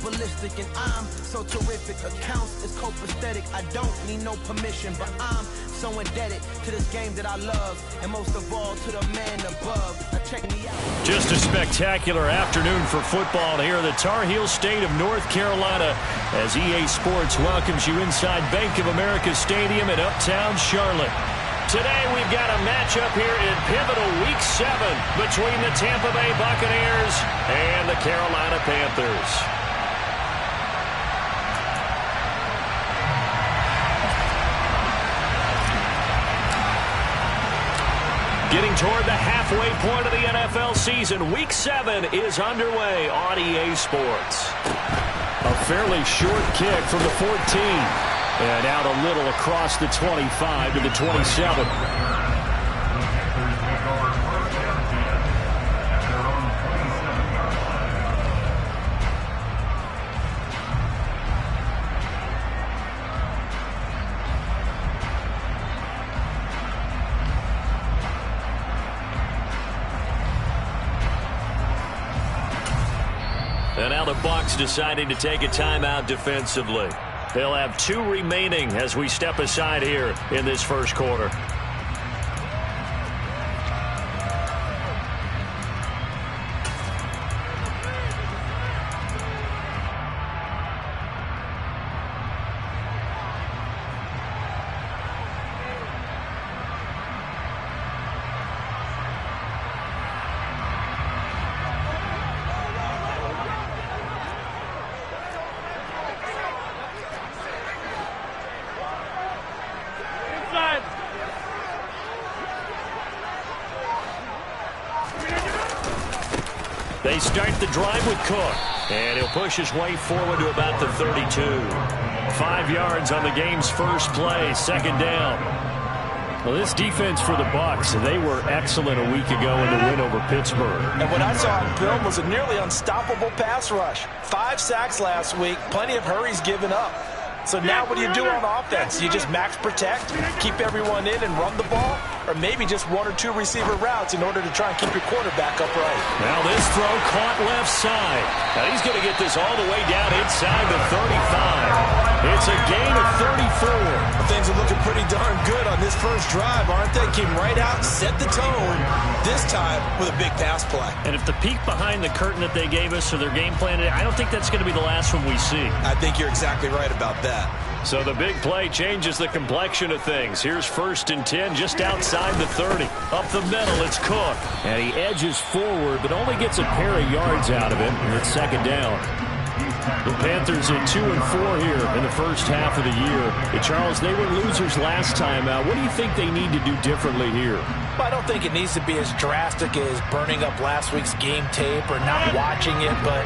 ballistic, and I'm so terrific. Accounts is copacetic. I don't need no permission, but I'm so indebted to this game that I love, and most of all to the man above. Now check me out. Just a spectacular afternoon for football here in the Tar Heel state of North Carolina as EA Sports welcomes you inside Bank of America Stadium in uptown Charlotte. Today we've got a matchup here in pivotal Week 7 between the Tampa Bay Buccaneers and the Carolina Panthers. Getting toward the halfway point of the NFL season, Week 7 is underway on EA Sports. A fairly short kick from the 14. And out a little across the 25 to the 27. And now the Bucs deciding to take a timeout defensively. They'll have 2 remaining as we step aside here in this first quarter. They start the drive with Cook, and he'll push his way forward to about the 32. 5 yards on the game's first play, second down. Well, this defense for the Bucs, they were excellent a week ago in the win over Pittsburgh. And what I saw on film was a nearly unstoppable pass rush. 5 sacks last week, plenty of hurries given up. So now what do you do on offense? You just max protect, keep everyone in and run the ball, or maybe just 1 or 2 receiver routes in order to try and keep your quarterback upright. Now this throw caught left side. Now he's going to get this all the way down inside the 35. It's a gain of 34. Well, things are looking pretty darn good on this first drive, aren't they? Came right out, set the tone, this time with a big pass play. And if the peek behind the curtain that they gave us or their game plan, I don't think that's going to be the last one we see. I think you're exactly right about that. So the big play changes the complexion of things. Here's 1st and 10 just outside the 30. Up the middle, it's Cook. And he edges forward, but only gets a pair of yards out of it, and it's second down. The Panthers at 2 and 4 here in the first half of the year. Hey, Charles, they were losers last time out. What do you think they need to do differently here? Well, I don't think it needs to be as drastic as burning up last week's game tape or not watching it, but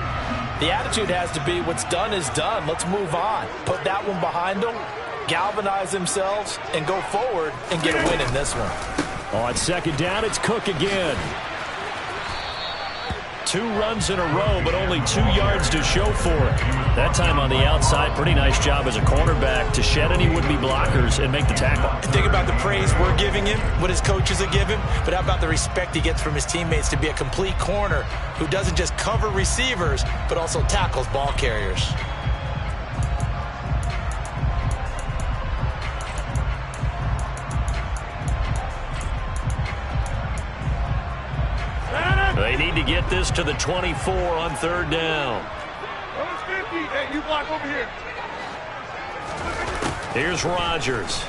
the attitude has to be what's done is done. Let's move on. Put that one behind them, galvanize themselves, and go forward and get a win in this one. On second down, it's Cook again. 2 runs in a row, but only 2 yards to show for it. That time on the outside, pretty nice job as a cornerback to shed any would-be blockers and make the tackle. Think about the praise we're giving him, what his coaches are giving, but how about the respect he gets from his teammates to be a complete corner who doesn't just cover receivers, but also tackles ball carriers. They need to get this to the 24 on 3rd down. Hey, you block over here. Here's Rodgers.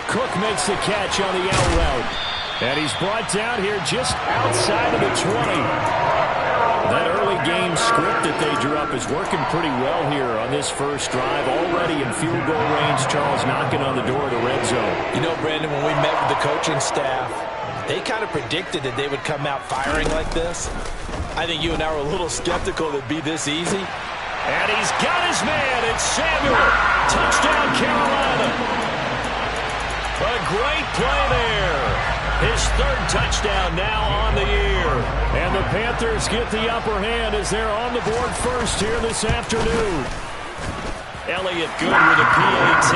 Cook makes the catch on the out route. And he's brought down here just outside of the 20. That early game script that they drew up is working pretty well here on this first drive. Already in field goal range, Charles knocking on the door of the red zone. You know, Brandon, when we met with the coaching staff, they kind of predicted that they would come out firing like this. I think you and I were a little skeptical that it'd be this easy. And he's got his man. It's Samuel. Touchdown, Carolina. A great play there. His 3rd touchdown now on the year. And the Panthers get the upper hand as they're on the board first here this afternoon. Elliott good with a PAT.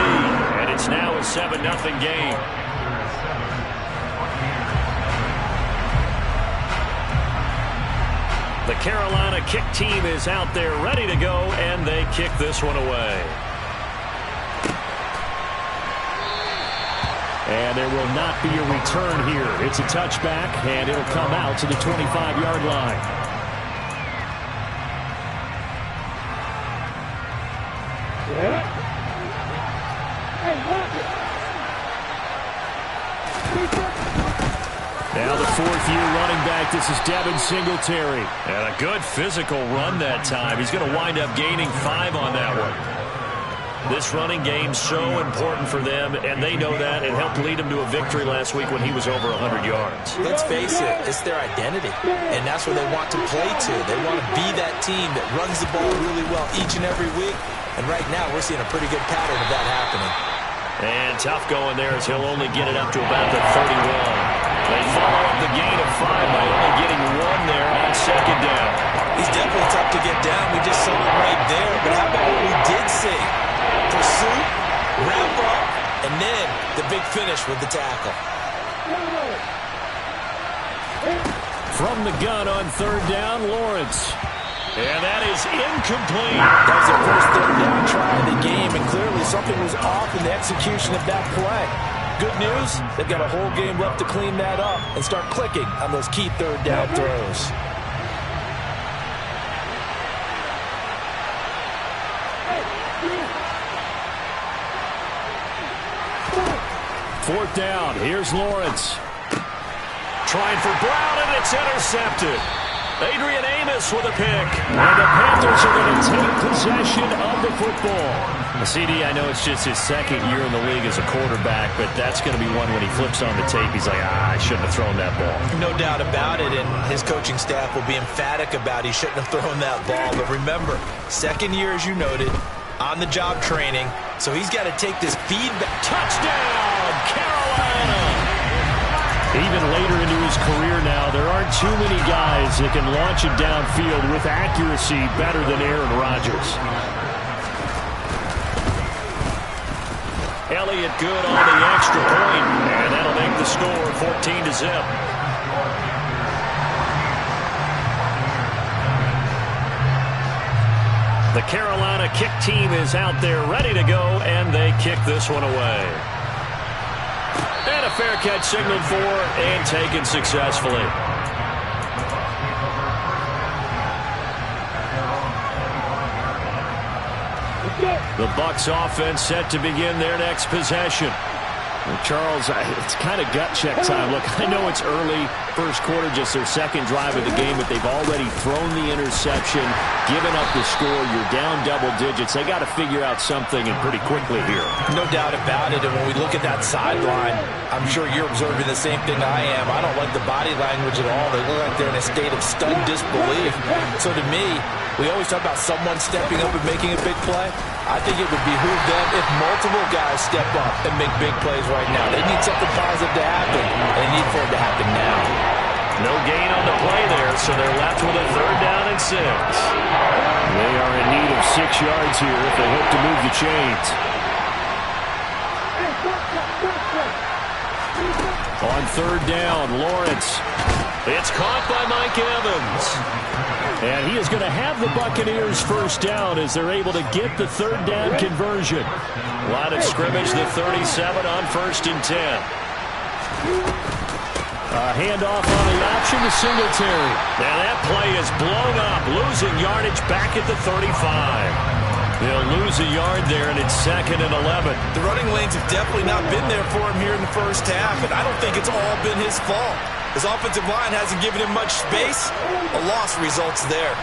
And it's now a 7-0 game. The Carolina kick team is out there ready to go, and they kick this one away. And there will not be a return here. It's a touchback, and it'll come out to the 25-yard line. Now the fourth-year running back, this is Devin Singletary. And a good physical run that time. He's going to wind up gaining 5 on that one. This running game so important for them, and they know that. It helped lead them to a victory last week when he was over 100 yards. Let's face it, it's their identity, and that's where they want to play to. They want to be that team that runs the ball really well each and every week, and right now we're seeing a pretty good pattern of that happening. And tough going there as he'll only get it up to about the 31. They follow up the gain of 5 by only getting 1 there on second down. He's definitely tough to get down. We just saw it right there, but how about what we did see? Pursuit, wrap up, and then the big finish with the tackle. From the gun on third down, Lawrence. And that is incomplete. That was their first third down try of the game, and clearly something was off in the execution of that play. Good news, they've got a whole game left to clean that up and start clicking on those key third down throws. Fourth down, here's Lawrence. Trying for Brown, and it's intercepted. Adrian Amos with a pick. And the Panthers are going to take possession of the football. CD, I know it's just his second year in the league as a quarterback, but that's going to be one when he flips on the tape. He's like, I shouldn't have thrown that ball. No doubt about it, and his coaching staff will be emphatic about he shouldn't have thrown that ball. But remember, second year, as you noted, on-the-job training, so he's got to take this feedback. Touchdown, Carolina! Even later into his career now, there aren't too many guys that can launch it downfield with accuracy better than Aaron Rodgers. Elliott good on the extra point, and that'll make the score 14-0. The Carolina kick team is out there ready to go, and they kick this one away. And a fair catch signaled for and taken successfully. The Bucs offense set to begin their next possession. Well, Charles, it's kind of gut check time. Look, I know it's early, first quarter, just their second drive of the game, but they've already thrown the interception, given up the score. You're down double digits. They got to figure out something, and pretty quickly here. No doubt about it, and when we look at that sideline, I'm sure you're observing the same thing I am. I don't like the body language at all. They look like they're in a state of stunned disbelief. So to me, we always talk about someone stepping up and making a big play. I think it would behoove them if multiple guys step up and make big plays right now. They need something positive to happen, and they need for it to happen now. No gain on the play there, so they're left with a third down and 6. They are in need of 6 yards here if they hope to move the chains. On third down, Lawrence. It's caught by Mike Evans. And he is going to have the Buccaneers first down as they're able to get the third down conversion. Line of scrimmage, the 37 on 1st and 10. A handoff on the option to Singletary. Now that play is blown up, losing yardage back at the 35. They'll lose a yard there, and it's 2nd and 11. The running lanes have definitely not been there for him here in the first half, and I don't think it's all been his fault. His offensive line hasn't given him much space. A loss results there.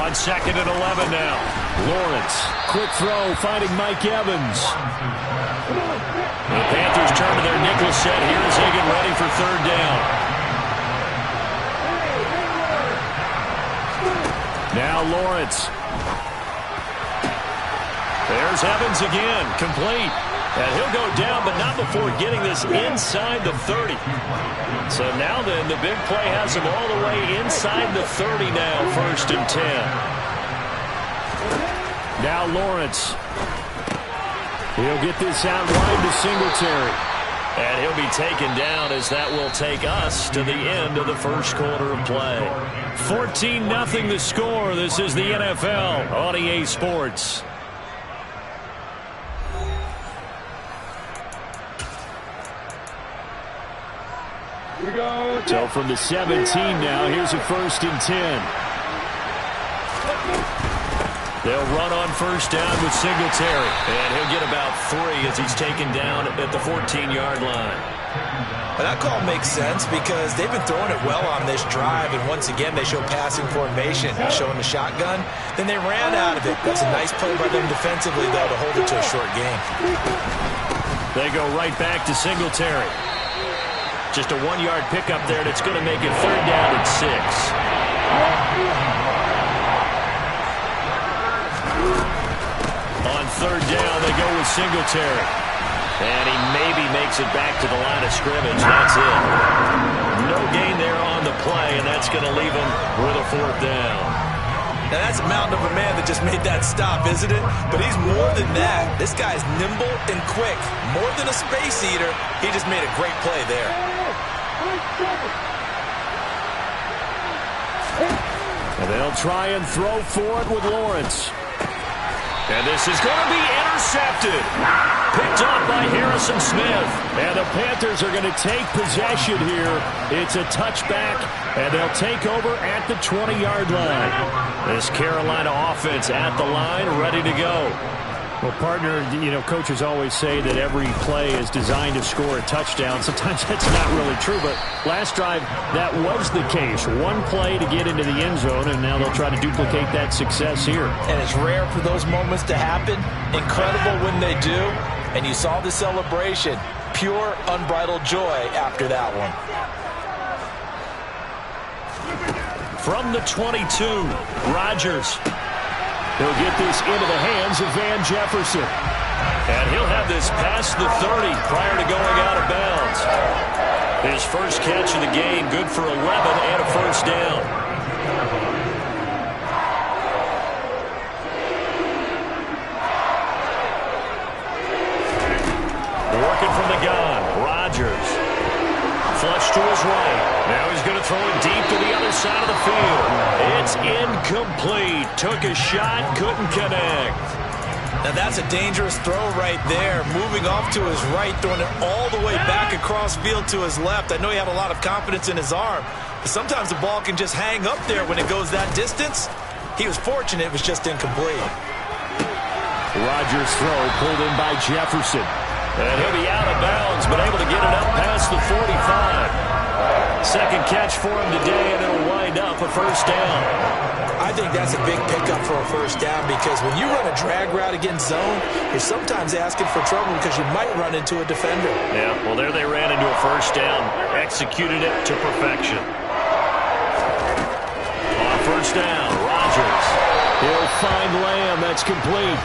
On 2nd and 11 now. Lawrence, quick throw, finding Mike Evans. The Panthers turn to their nickel set here as they get ready for third down. Now Lawrence. There's Evans again, complete. And he'll go down, but not before getting this inside the 30. So now then, the big play has him all the way inside the 30 now, 1st and 10. Now Lawrence. He'll get this out wide to Singletary. And he'll be taken down as that will take us to the end of the first quarter of play. 14-0 the score. This is the NFL on EA Sports. Here we go. So from the 17 now, here's a 1st and 10. They'll run on first down with Singletary. And he'll get about 3 as he's taken down at the 14-yard line. But that call makes sense because they've been throwing it well on this drive. And once again, they show passing formation, showing the shotgun. Then they ran out of it. That's a nice play by them defensively, though, to hold it to a short game. They go right back to Singletary. Just a 1-yard pickup there, and it's going to make it 3rd down and 6. On 3rd down, they go with Singletary. And he maybe makes it back to the line of scrimmage. That's it. No gain there on the play, and that's going to leave him with a 4th down. Now, that's a mountain of a man that just made that stop, isn't it? But he's more than that. This guy's nimble and quick. More than a space eater. He just made a great play there. And they'll try and throw for it with Lawrence. And this is going to be intercepted. Picked off by Harrison Smith. And the Panthers are going to take possession here. It's a touchback, and they'll take over at the 20-yard line. This Carolina offense at the line, ready to go. Well, partner, you know, coaches always say that every play is designed to score a touchdown. Sometimes that's not really true, but last drive, that was the case. One play to get into the end zone, and now they'll try to duplicate that success here. And it's rare for those moments to happen. Incredible when they do. And you saw the celebration. Pure, unbridled joy after that one. From the 22, Rodgers. He'll get this into the hands of Van Jefferson. And he'll have this past the 30 prior to going out of bounds. His first catch of the game, good for 11 and a 1st down. Working from the gun, Rodgers. Flush to his right. Now he's going to throw it deep to the other side of the field. It's incomplete. Took a shot, couldn't connect. Now that's a dangerous throw right there. Moving off to his right, throwing it all the way back across field to his left. I know he had a lot of confidence in his arm, but sometimes the ball can just hang up there when it goes that distance. He was fortunate it was just incomplete. Rodgers' throw pulled in by Jefferson. And he'll be out of bounds, but able to get it up past the 45. Second catch for him today, and it'll wind up a 1st down. I think that's a big pickup for a 1st down because when you run a drag route against zone, you're sometimes asking for trouble because you might run into a defender. Yeah, well, there they ran into a 1st down, executed it to perfection. On 1st down, Rodgers. He'll find Lamb. That's complete.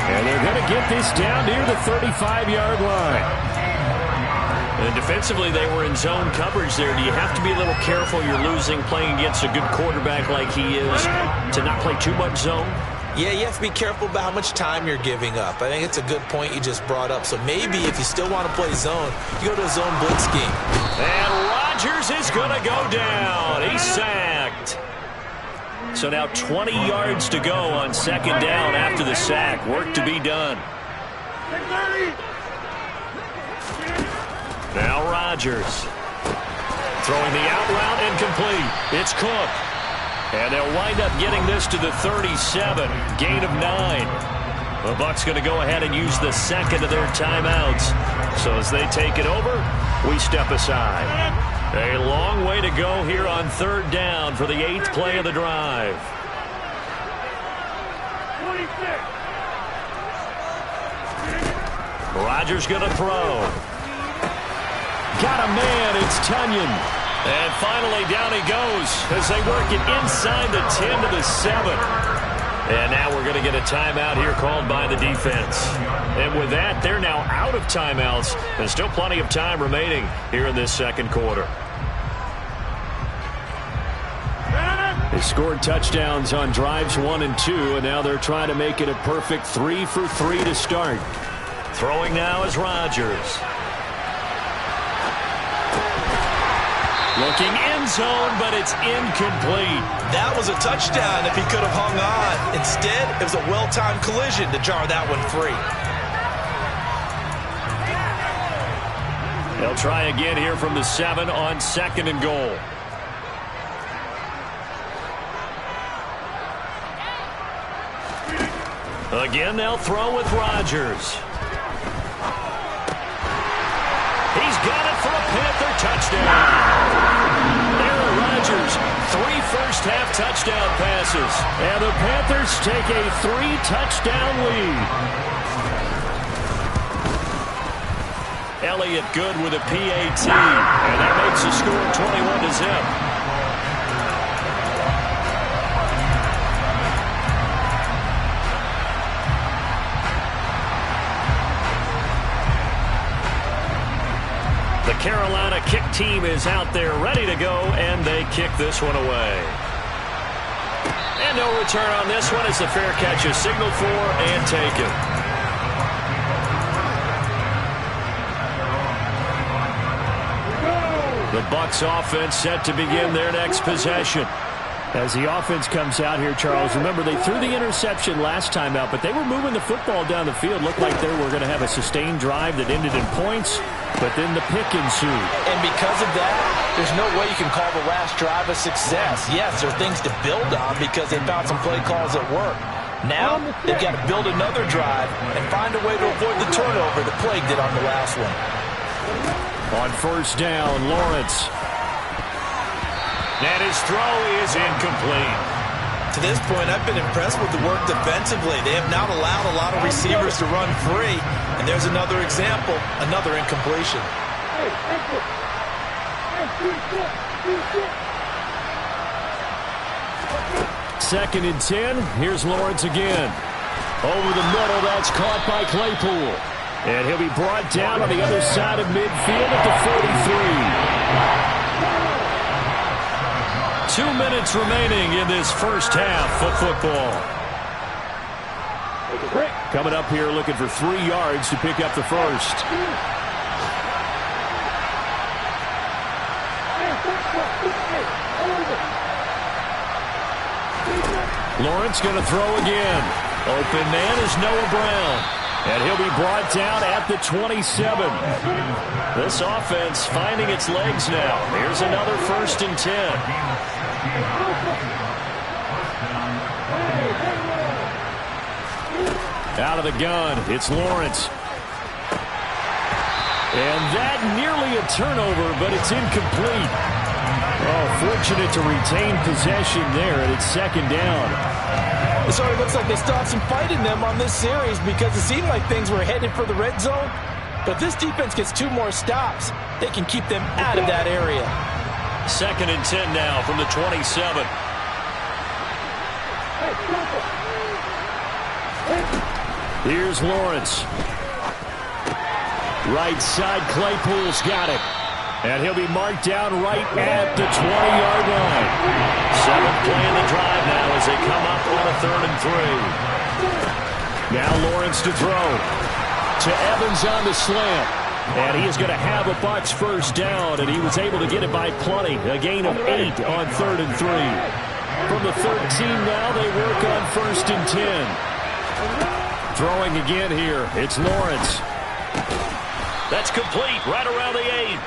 And they're going to get this down near the 35-yard line. And defensively, they were in zone coverage there. Do you have to be a little careful? You're losing playing against a good quarterback like he is to not play too much zone? Yeah, you have to be careful about how much time you're giving up. I think it's a good point you just brought up. So maybe if you still want to play zone, you go to a zone blitz scheme. And Rodgers is going to go down. He's sacked. So now 20 yards to go on 2nd down after the sack. Work to be done. Now Rodgers. Throwing the out route incomplete. It's Cook. And they'll wind up getting this to the 37. Gain of 9. The Bucs going to go ahead and use the second of their timeouts. So as they take it over, we step aside. A long way to go here on 3rd down for the 8th play of the drive. 26. Rodgers going to throw. Got a man, it's Tunyon. And finally down he goes as they work it inside the 10 to the 7. And now we're going to get a timeout here called by the defense. And with that, they're now out of timeouts. There's still plenty of time remaining here in this 2nd quarter. They scored touchdowns on drives 1 and 2, and now they're trying to make it a perfect 3 for 3 to start. Throwing now is Rodgers. Looking end zone, but it's incomplete. That was a touchdown if he could have hung on. Instead, it was a well-timed collision to jar that one free. They'll try again here from the 7 on 2nd and goal. Again, they'll throw with Rodgers. He's got it for a Panther touchdown. Aaron Rodgers, 3 first-half touchdown passes. And the Panthers take a 3-touchdown lead. Elliott good with a PAT. And that makes the score 21-0. The Carolina kick team is out there ready to go, and they kick this one away. And no return on this one as the fair catch is signaled for and taken. The Bucs offense set to begin their next possession. As the offense comes out here, Charles, remember they threw the interception last time out, but they were moving the football down the field. Looked like they were going to have a sustained drive that ended in points, but then the pick ensued. And because of that, there's no way you can call the last drive a success. Yes, there are things to build on because they found some play calls that work. Now, they've got to build another drive and find a way to avoid the turnover that plagued it on the last one. On first down, Lawrence. And his throw is incomplete. To this point, I've been impressed with the work defensively. They have not allowed a lot of receivers to run free. And there's another example, another incompletion. 2nd and 10. Here's Lawrence again. Over the middle, that's caught by Claypool. And he'll be brought down on the other side of midfield at the 43. 2 minutes remaining in this first half of football. Coming up here looking for 3 yards to pick up the first. Lawrence going to throw again. Open man is Noah Brown. And he'll be brought down at the 27. This offense finding its legs now. Here's another 1st and 10. Out of the gun, it's Lawrence. And that nearly a turnover, but it's incomplete. Oh, fortunate to retain possession there, and it's 2nd down. It already looks like they still have some fight in them on this series because it seemed like things were headed for the red zone. But if this defense gets 2 more stops, they can keep them out of that area. 2nd and 10 now from the 27. Here's Lawrence. Right side, Claypool's got it. And he'll be marked down right at the 20-yard line. 7th play in the drive now as they come up on a 3rd and 3. Now Lawrence to throw. To Evans on the slant. And he is going to have a Bucs first down, and he was able to get it by plenty. A gain of 8 on 3rd and 3. From the 13 now, they work on 1st and 10. Throwing again here, it's Lawrence. That's complete right around the 8.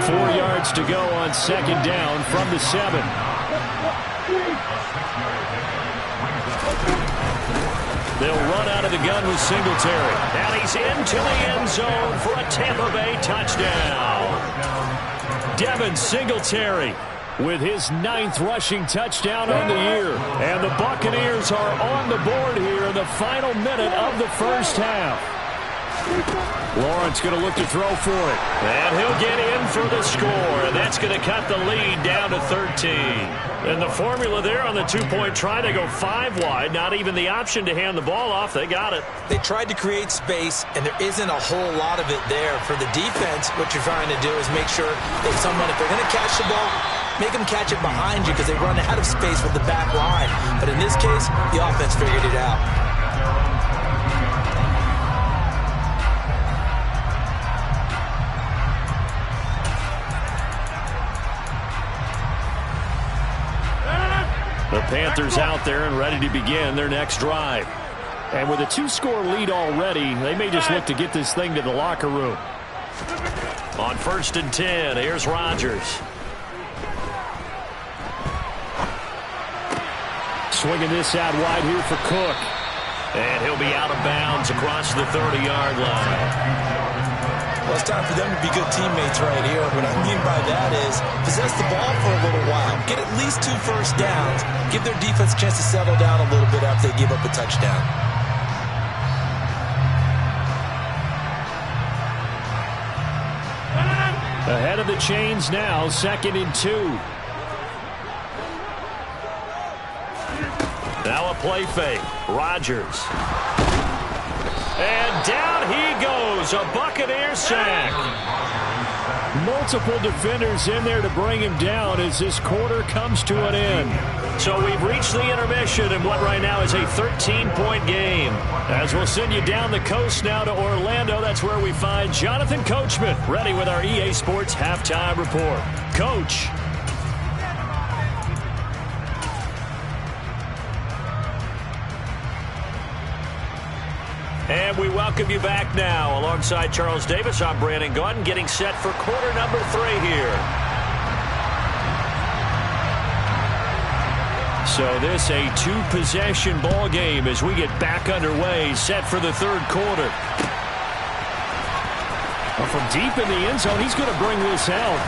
4 yards to go on 2nd down from the 7. They'll run out of the gun with Singletary. And he's into the end zone for a Tampa Bay touchdown. Devin Singletary with his 9th rushing touchdown on the year. And the Buccaneers are on the board here in the final minute of the first half. Lawrence going to look to throw for it. And he'll get in for the score. And that's going to cut the lead down to 13. And the formula there on the 2-point try to go 5 wide. Not even the option to hand the ball off. They got it. They tried to create space, and there isn't a whole lot of it there. For the defense, what you're trying to do is make sure that someone, if they're going to catch the ball, make them catch it behind you because they run out of space with the back line. But in this case, the offense figured it out. The Panthers out there and ready to begin their next drive. And with a 2-score lead already, they may just look to get this thing to the locker room. On 1st and 10, here's Rodgers. Swinging this out wide here for Cook. And he'll be out of bounds across the 30-yard line. Well, it's time for them to be good teammates right here. What I mean by that is possess the ball for a little while. Get at least 2 first downs. Give their defense a chance to settle down a little bit after they give up a touchdown. Ahead of the chains now, 2nd and 2. Now a play fake. Rodgers. And down he goes. A Buccaneer sack. Multiple defenders in there to bring him down as this quarter comes to an end. So we've reached the intermission in what right now is a 13-point game. As we'll send you down the coast now to Orlando, that's where we find Jonathan Coachman ready with our EA Sports Halftime Report. Coach. And we welcome you back now. Alongside Charles Davis, I'm Brandon Gaudin, getting set for quarter number 3 here. So this a 2-possession ball game as we get back underway, set for the 3rd quarter. Well, from deep in the end zone, he's going to bring this out.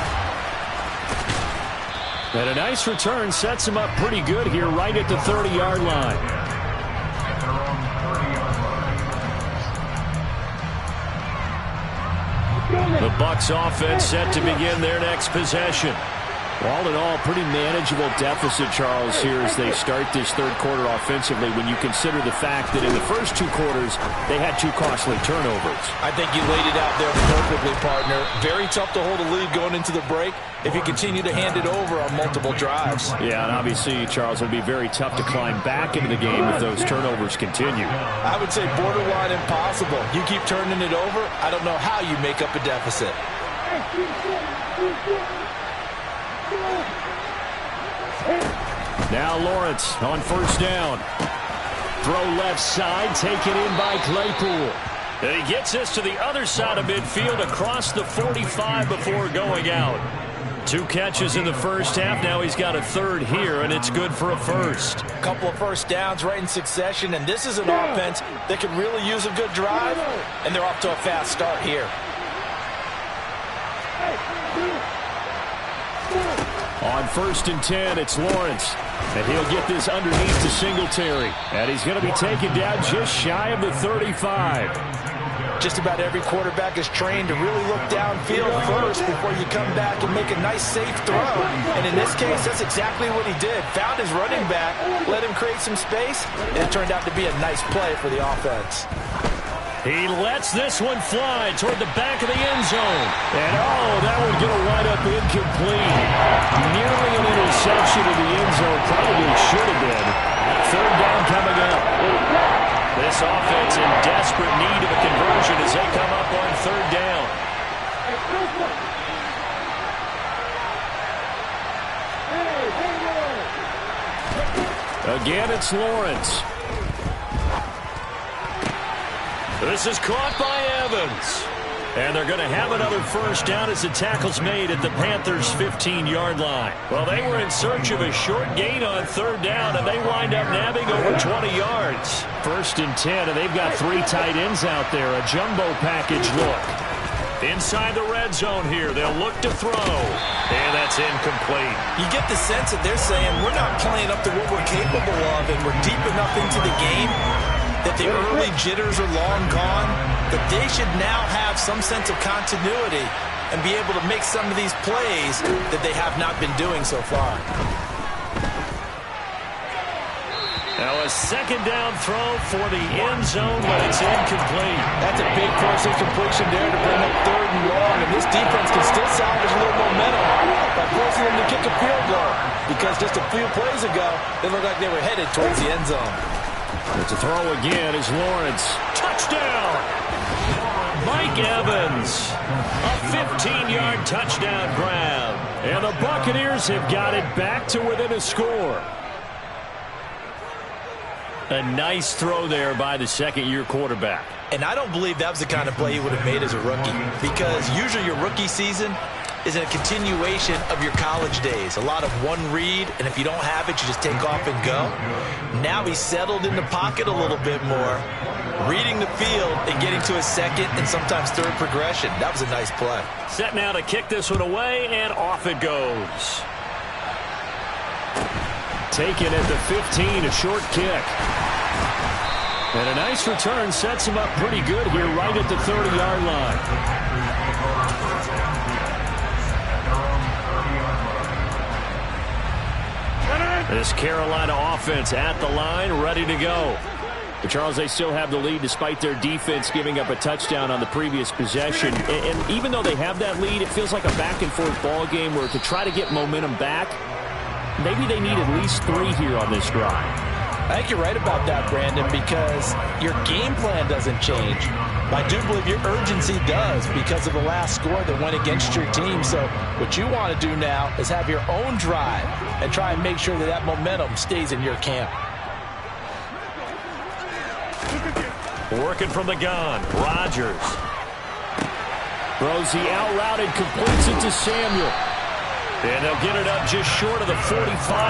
And a nice return sets him up pretty good here right at the 30-yard line. The Bucs offense set to begin their next possession. All in all, pretty manageable deficit, Charles, here as they start this 3rd quarter offensively when you consider the fact that in the first 2 quarters, they had 2 costly turnovers. I think you laid it out there perfectly, partner. Very tough to hold a lead going into the break if you continue to hand it over on multiple drives. Yeah, and obviously, Charles, it would be very tough to climb back into the game if those turnovers continue. I would say borderline impossible. You keep turning it over, I don't know how you make up a deficit. Now Lawrence on 1st down. Throw left side, taken in by Claypool. And he gets this to the other side of midfield across the 45 before going out. 2 catches in the first half. Now he's got a 3rd here, and it's good for a 1st. A couple of first downs right in succession, and this is an offense that could really use a good drive, and they're off to a fast start here. On 1st and 10, it's Lawrence. And he'll get this underneath to Singletary. And he's going to be taken down just shy of the 35. Just about every quarterback is trained to really look downfield first before you come back and make a nice, safe throw. And in this case, that's exactly what he did. Found his running back, let him create some space, and it turned out to be a nice play for the offense. He lets this one fly toward the back of the end zone. And, oh, that one going to wind up incomplete. Nearly an interception in the end zone. Probably should have been. 3rd down coming up. This offense in desperate need of a conversion as they come up on 3rd down. Again, it's Lawrence. This is caught by Evans. And they're going to have another 1st down as the tackle's made at the Panthers' 15-yard line. Well, they were in search of a short gain on 3rd down, and they wind up nabbing over 20 yards. 1st and 10, and they've got 3 tight ends out there. A jumbo package look. Inside the red zone here, they'll look to throw. And that's incomplete. You get the sense that they're saying we're not playing up to what we're capable of, and we're deep enough into the game that the early jitters are long gone, that they should now have some sense of continuity and be able to make some of these plays that they have not been doing so far. Now a 2nd down throw for the end zone, but it's incomplete. That's a big force incompletion there to bring up 3rd and long, and this defense can still salvage a little momentum by forcing them to kick a field goal, because just a few plays ago, they looked like they were headed towards the end zone. It's a throw again is Lawrence. Touchdown! Mike Evans. A 15-yard touchdown grab. And the Buccaneers have got it back to within a score. A nice throw there by the second-year quarterback. And I don't believe that was the kind of play he would have made as a rookie, because usually your rookie season is a continuation of your college days. A lot of one read, and if you don't have it, you just take off and go. Now he's settled in the pocket a little bit more, reading the field and getting to his second and sometimes third progression. That was a nice play. Set now to kick this one away, and off it goes. Taken at the 15, a short kick. And a nice return sets him up pretty good here right at the 30-yard line. This Carolina offense at the line, ready to go. But Charles, they still have the lead despite their defense giving up a touchdown on the previous possession. And even though they have that lead, it feels like a back-and-forth ball game where to try to get momentum back, maybe they need at least 3 here on this drive. I think you're right about that, Brandon, because your game plan doesn't change. I do believe your urgency does because of the last score that went against your team. So what you want to do now is have your own drive and try and make sure that that momentum stays in your camp. Working from the gun, Rodgers. Throws the out route and completes it to Samuel. And they'll get it up just short of the 45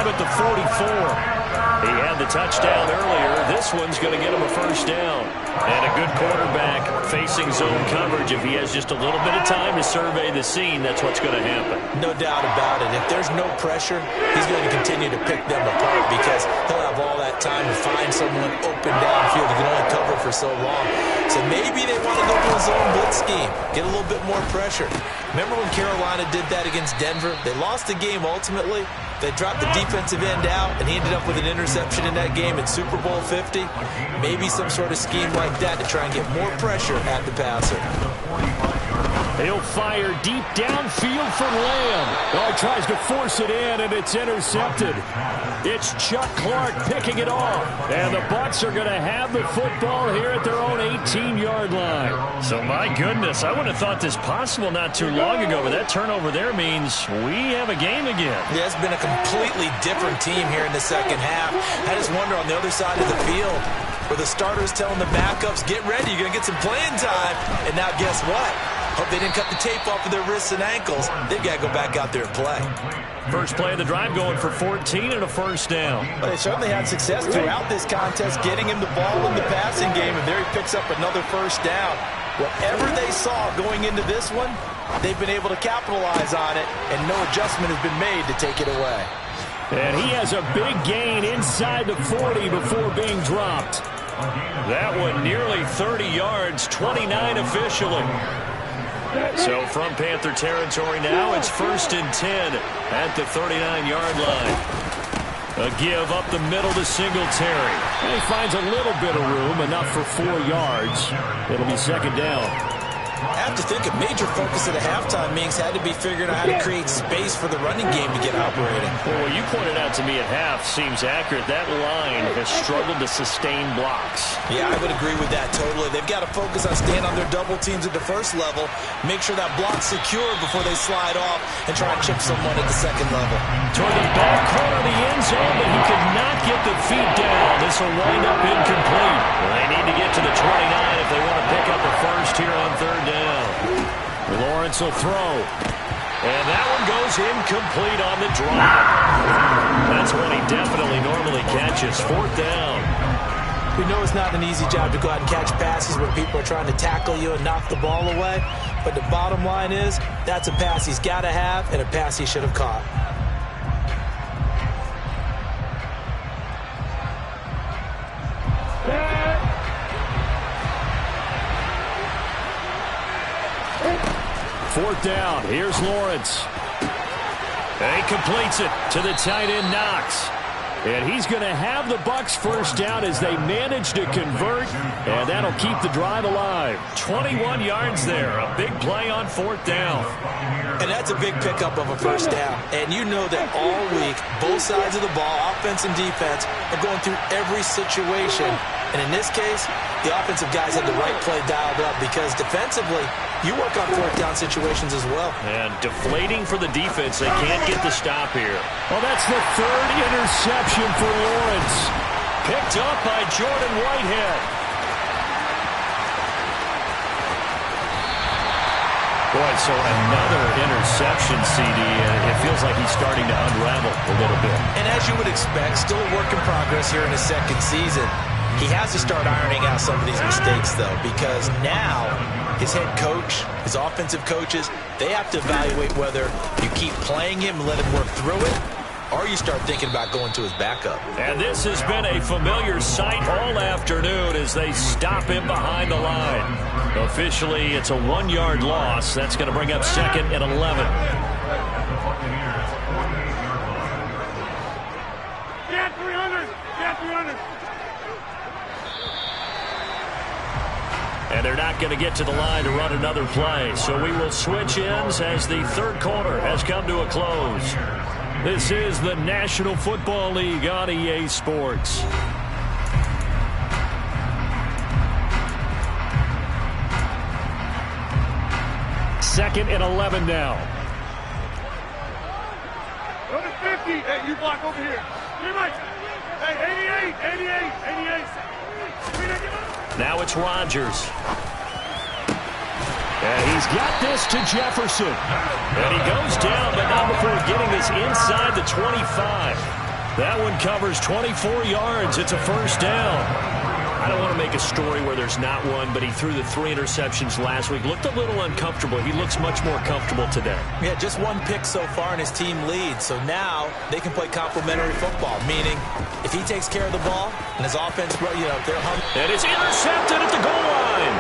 at the 44. He had the touchdown earlier. This one's going to get him a first down. And a good quarterback facing zone coverage. If he has just a little bit of time to survey the scene, that's what's going to happen. No doubt about it. If there's no pressure, he's going to continue to pick them apart because he'll have all that time to find someone open downfield. He can only cover for so long. So maybe they want to go to a zone blitz scheme, get a little bit more pressure. Remember when Carolina did that against Denver? They lost the game ultimately. They dropped the defensive end out, and he ended up with an interception in that game in Super Bowl 50. Maybe some sort of scheme like that to try and get more pressure at the passer. He'll fire deep downfield from Lamb. Oh, he tries to force it in, and it's intercepted. It's Chuck Clark picking it off. And the Bucs are going to have the football here at their own 18-yard line. So, my goodness, I would have thought this possible not too long ago, but that turnover there means we have a game again. Yeah, it's been a completely different team here in the second half. I just wonder on the other side of the field where the starters telling the backups, get ready, you're going to get some playing time. And now guess what? Hope they didn't cut the tape off of their wrists and ankles. They've got to go back out there and play. First play of the drive going for 14 and a first down. Well, they certainly had success throughout this contest, getting him the ball in the passing game, and there he picks up another first down. Whatever they saw going into this one, they've been able to capitalize on it, and no adjustment has been made to take it away. And he has a big gain inside the 40 before being dropped. That one nearly 30 yards, 29 officially. So from Panther territory now, it's 1st and 10 at the 39-yard line. A give up the middle to Singletary. And he finds a little bit of room, enough for 4 yards. It'll be second down. I have to think a major focus at the halftime meetings had to be figuring out how to create space for the running game to get operating. Well, what you pointed out to me at half seems accurate. That line has struggled to sustain blocks. Yeah, I would agree with that totally. They've got to focus on staying on their double teams at the first level, make sure that block's secure before they slide off and try and chip someone at the second level. Toward the back corner of the end zone, but he could not get the feet down. This will wind up incomplete. Well, they need to get to the 29 if they want to pick up a first here on third down. Lawrence will throw. And that one goes incomplete on the drive. That's one he definitely normally catches. 4th down. We know it's not an easy job to go out and catch passes when people are trying to tackle you and knock the ball away. But the bottom line is, that's a pass he's got to have and a pass he should have caught. Fourth down. Here's Lawrence. And he completes it to the tight end, Knox. And he's going to have the Bucs first down as they manage to convert. And that'll keep the drive alive. 21 yards there. A big play on 4th down. And that's a big pickup of a first down. And you know that all week, both sides of the ball, offense and defense, are going through every situation. And in this case, the offensive guys had the right play dialed up because defensively, you work on 4th down situations as well. And deflating for the defense. They can't get the stop here. Well, that's the 3rd interception for Lawrence. Picked up by Jordan Whitehead. Boy, so another interception, CD, and it feels like he's starting to unravel a little bit. And as you would expect, still a work in progress here in his second season. He has to start ironing out some of these mistakes, though, because now his head coach, his offensive coaches, they have to evaluate whether you keep playing him and let him work through it, or you start thinking about going to his backup. And this has been a familiar sight all afternoon as they stop him behind the line. Officially, it's a 1-yard loss. That's going to bring up 2nd and 11. Get 300! Get 300! And they're not going to get to the line to run another play. So we will switch ends as the third quarter has come to a close. This is the National Football League on EA Sports. Second and 11 now. Go to 50. Hey, you block over here. Hey, 88. Now it's Rodgers. And he's got this to Jefferson. And he goes down, but not before getting this inside the 25. That one covers 24 yards. It's a first down. I don't want to make a story where there's not one, but he threw the 3 interceptions last week. Looked a little uncomfortable. He looks much more comfortable today. Yeah, just 1 pick so far and his team leads. So now they can play complementary football, meaning if he takes care of the ball and his offense, they're hungry. And it's intercepted at the goal line.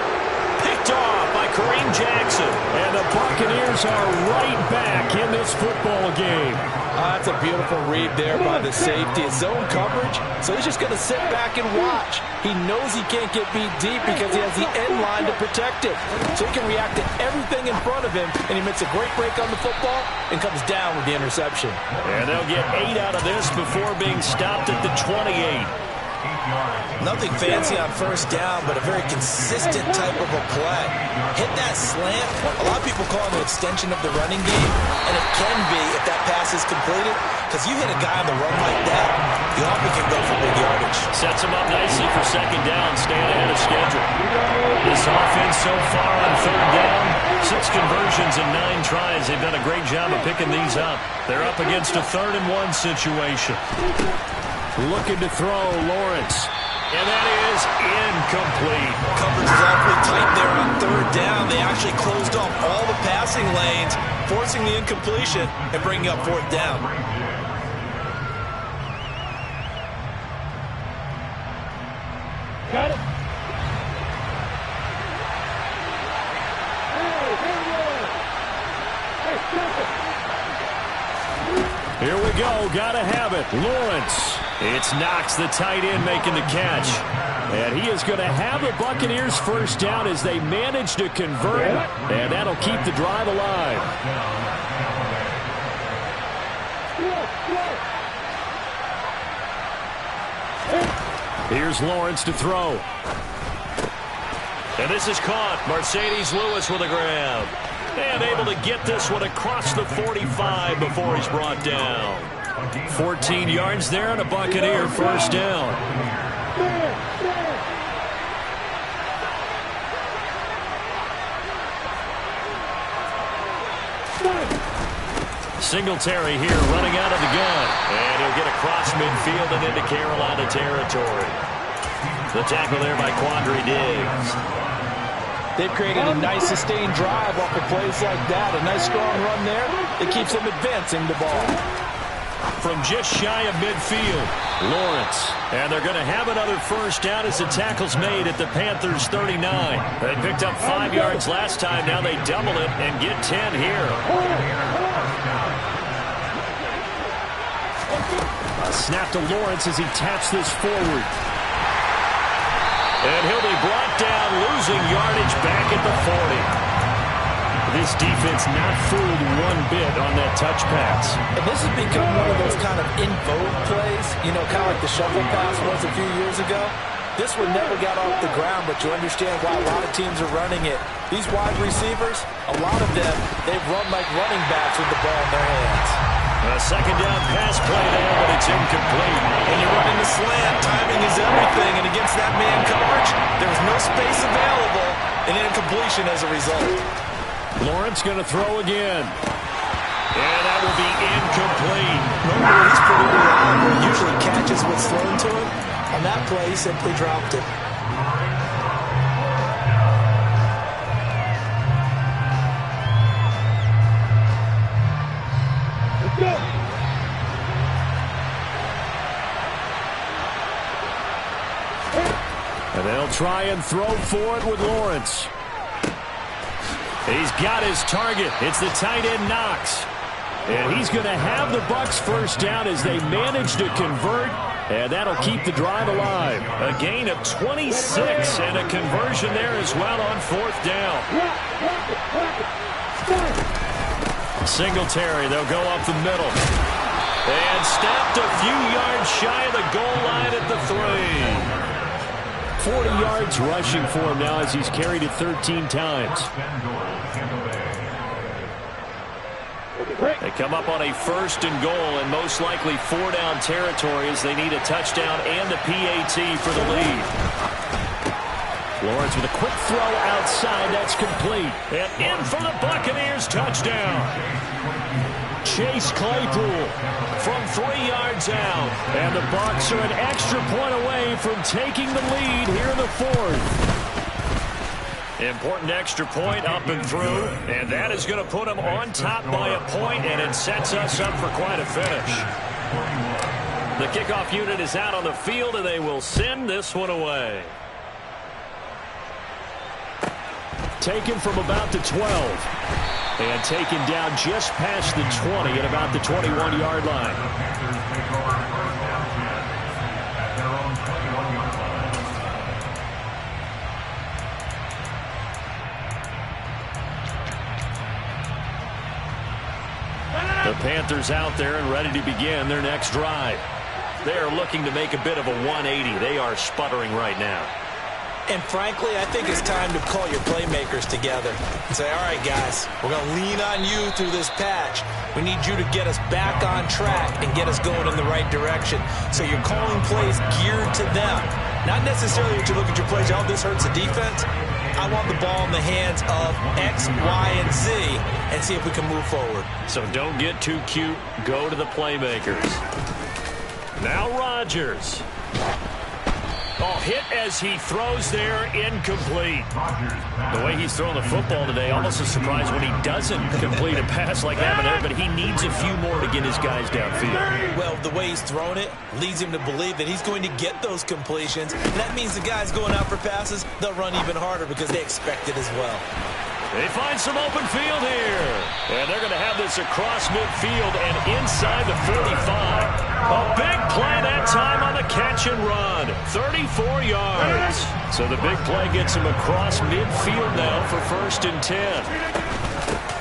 Picked off by Kareem Jackson. And the Buccaneers are right back in this football game. That's a beautiful read there by the safety. It's zone coverage, so he's just going to sit back and watch. He knows he can't get beat deep because he has the end line to protect it. So he can react to everything in front of him, and he makes a great break on the football and comes down with the interception. And they'll get 8 out of this before being stopped at the 28. Nothing fancy on first down, but a very consistent type of a play. Hit that slant. A lot of people call it an extension of the running game, and it can be if that pass is completed, because you hit a guy on the run like that, you often can go for big yardage. Sets him up nicely for second down, staying ahead of schedule. This offense so far on third down, 6 conversions and 9 tries. They've done a great job of picking these up. They're up against a 3rd and 1 situation. Looking to throw, Lawrence. And that is incomplete. Coverage is awfully tight there on third down. They actually closed off all the passing lanes, forcing the incompletion and bringing up 4th down. Got it. Here we go. Gotta have it. Lawrence. It's Knox, the tight end, making the catch. And he is going to have the Buccaneers first down as they manage to convert. And that'll keep the drive alive. Here's Lawrence to throw. And this is caught. Mercedes Lewis with a grab. And able to get this one across the 45 before he's brought down. 14 yards there and a Buccaneer first down. Singletary here running out of the gun. And he'll get across midfield and into Carolina territory. The tackle there by Quandre Diggs. They've created a nice sustained drive off of plays like that. A nice strong run there. It keeps them advancing the ball. From just shy of midfield, Lawrence. And they're going to have another first down as the tackle's made at the Panthers' 39. They picked up 5 yards last time. Now they double it and get 10 here. A snap to Lawrence as he taps this forward. And he'll be brought down, losing yardage back at the 40. This defense not fooled one bit on that touch pass. And this has become one of those kind of in vogue plays, kind of like the shovel pass was a few years ago. This one never got off the ground, but you understand why a lot of teams are running it. These wide receivers, a lot of them, they've run like running backs with the ball in their hands. A second down pass play there, but it's incomplete. And you run into slant, timing is everything, and against that man coverage, there was no space available, and incompletion as a result. Lawrence going to throw again. And that will be incomplete. Normally he's pretty reliable. He usually catches what's thrown to him. On that play, he simply dropped it. Let's go. And they'll try and throw for it with Lawrence. He's got his target. It's the tight end Knox. And he's going to have the Bucs first down as they manage to convert. And that'll keep the drive alive. A gain of 26 and a conversion there as well on fourth down. Singletary, they'll go up the middle. And snapped a few yards shy of the goal line at the 3. 40 yards rushing for him now as he's carried it 13 times. They come up on a first and goal and most likely 4-down territory as they need a touchdown and a PAT for the lead. Lawrence with a quick throw outside. That's complete. And in for the Buccaneers touchdown. Chase Claypool from 3 yards out. And the Bucs are an extra point away from taking the lead here in the fourth. Important extra point up and through, and that is going to put them on top by a point, and it sets us up for quite a finish. The kickoff unit is out on the field, and they will send this one away. Taken from about the 12, and taken down just past the 20 at about the 21-yard line. The Panthers out there and ready to begin their next drive. They are looking to make a bit of a 180. They are sputtering right now. And frankly, I think it's time to call your playmakers together and say, all right, guys, we're going to lean on you through this patch. We need you to get us back on track and get us going in the right direction. So you're calling plays geared to them. Not necessarily that you look at your plays, oh, this hurts the defense. I want the ball in the hands of X, Y, and Z and see if we can move forward. So don't get too cute. Go to the playmakers. Now Rodgers. Oh, hit as he throws there, incomplete. The way he's throwing the football today, almost a surprise when he doesn't complete a pass like that there, but he needs a few more to get his guys downfield. Well, the way he's thrown it leads him to believe that he's going to get those completions. And that means the guys going out for passes, they'll run even harder because they expect it as well. They find some open field here. And they're going to have this across midfield and inside the 45. A big play that time on the catch and run. 34 yards. So the big play gets him across midfield now for 1st and 10.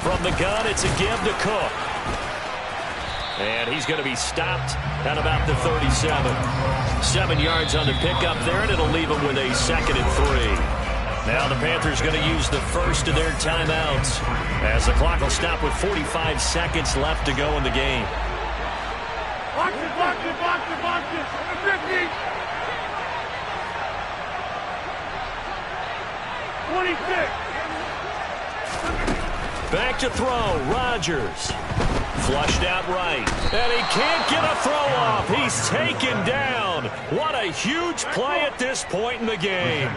From the gun, it's a give to Cook. And he's going to be stopped at about the 37. 7 yards on the pickup there, and it'll leave him with a 2nd and 3. Now the Panthers going to use the first of their timeouts as the clock will stop with 45 seconds left to go in the game. Box it, box it, box it, box it. 50. 26. Back to throw, Rodgers. Flushed out right. And he can't get a throw off. He's taken down. What a huge play at this point in the game.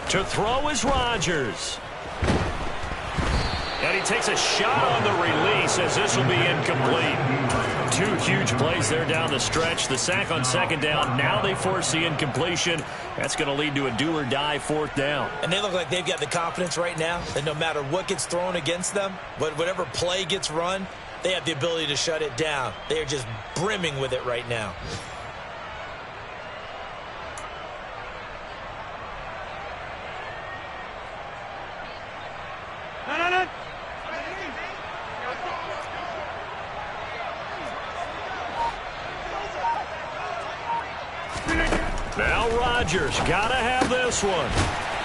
To throw is Rodgers. And he takes a shot on the release as this will be incomplete. 2 huge plays there down the stretch. The sack on 2nd down. Now they force the incompletion. That's going to lead to a do-or-die 4th down. And they look like they've got the confidence right now that no matter what gets thrown against them, whatever play gets run, they have the ability to shut it down. They are just brimming with it right now. Now Rodgers got to have this one.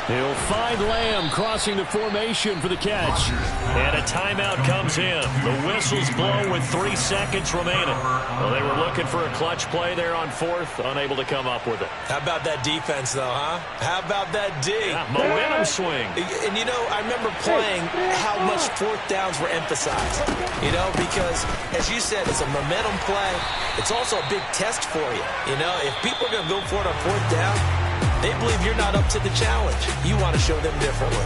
He'll find Lamb crossing the formation for the catch. And a timeout comes in. The whistle's blown with 3 seconds remaining. Well, they were looking for a clutch play there on fourth, unable to come up with it. How about that defense, though, huh? How about that D? Yeah, momentum swing. And, you know, I remember playing how much fourth downs were emphasized. You know, because, as you said, it's a momentum play. It's also a big test for you. You know, if people are going to go for it on fourth down, they believe you're not up to the challenge. You want to show them differently.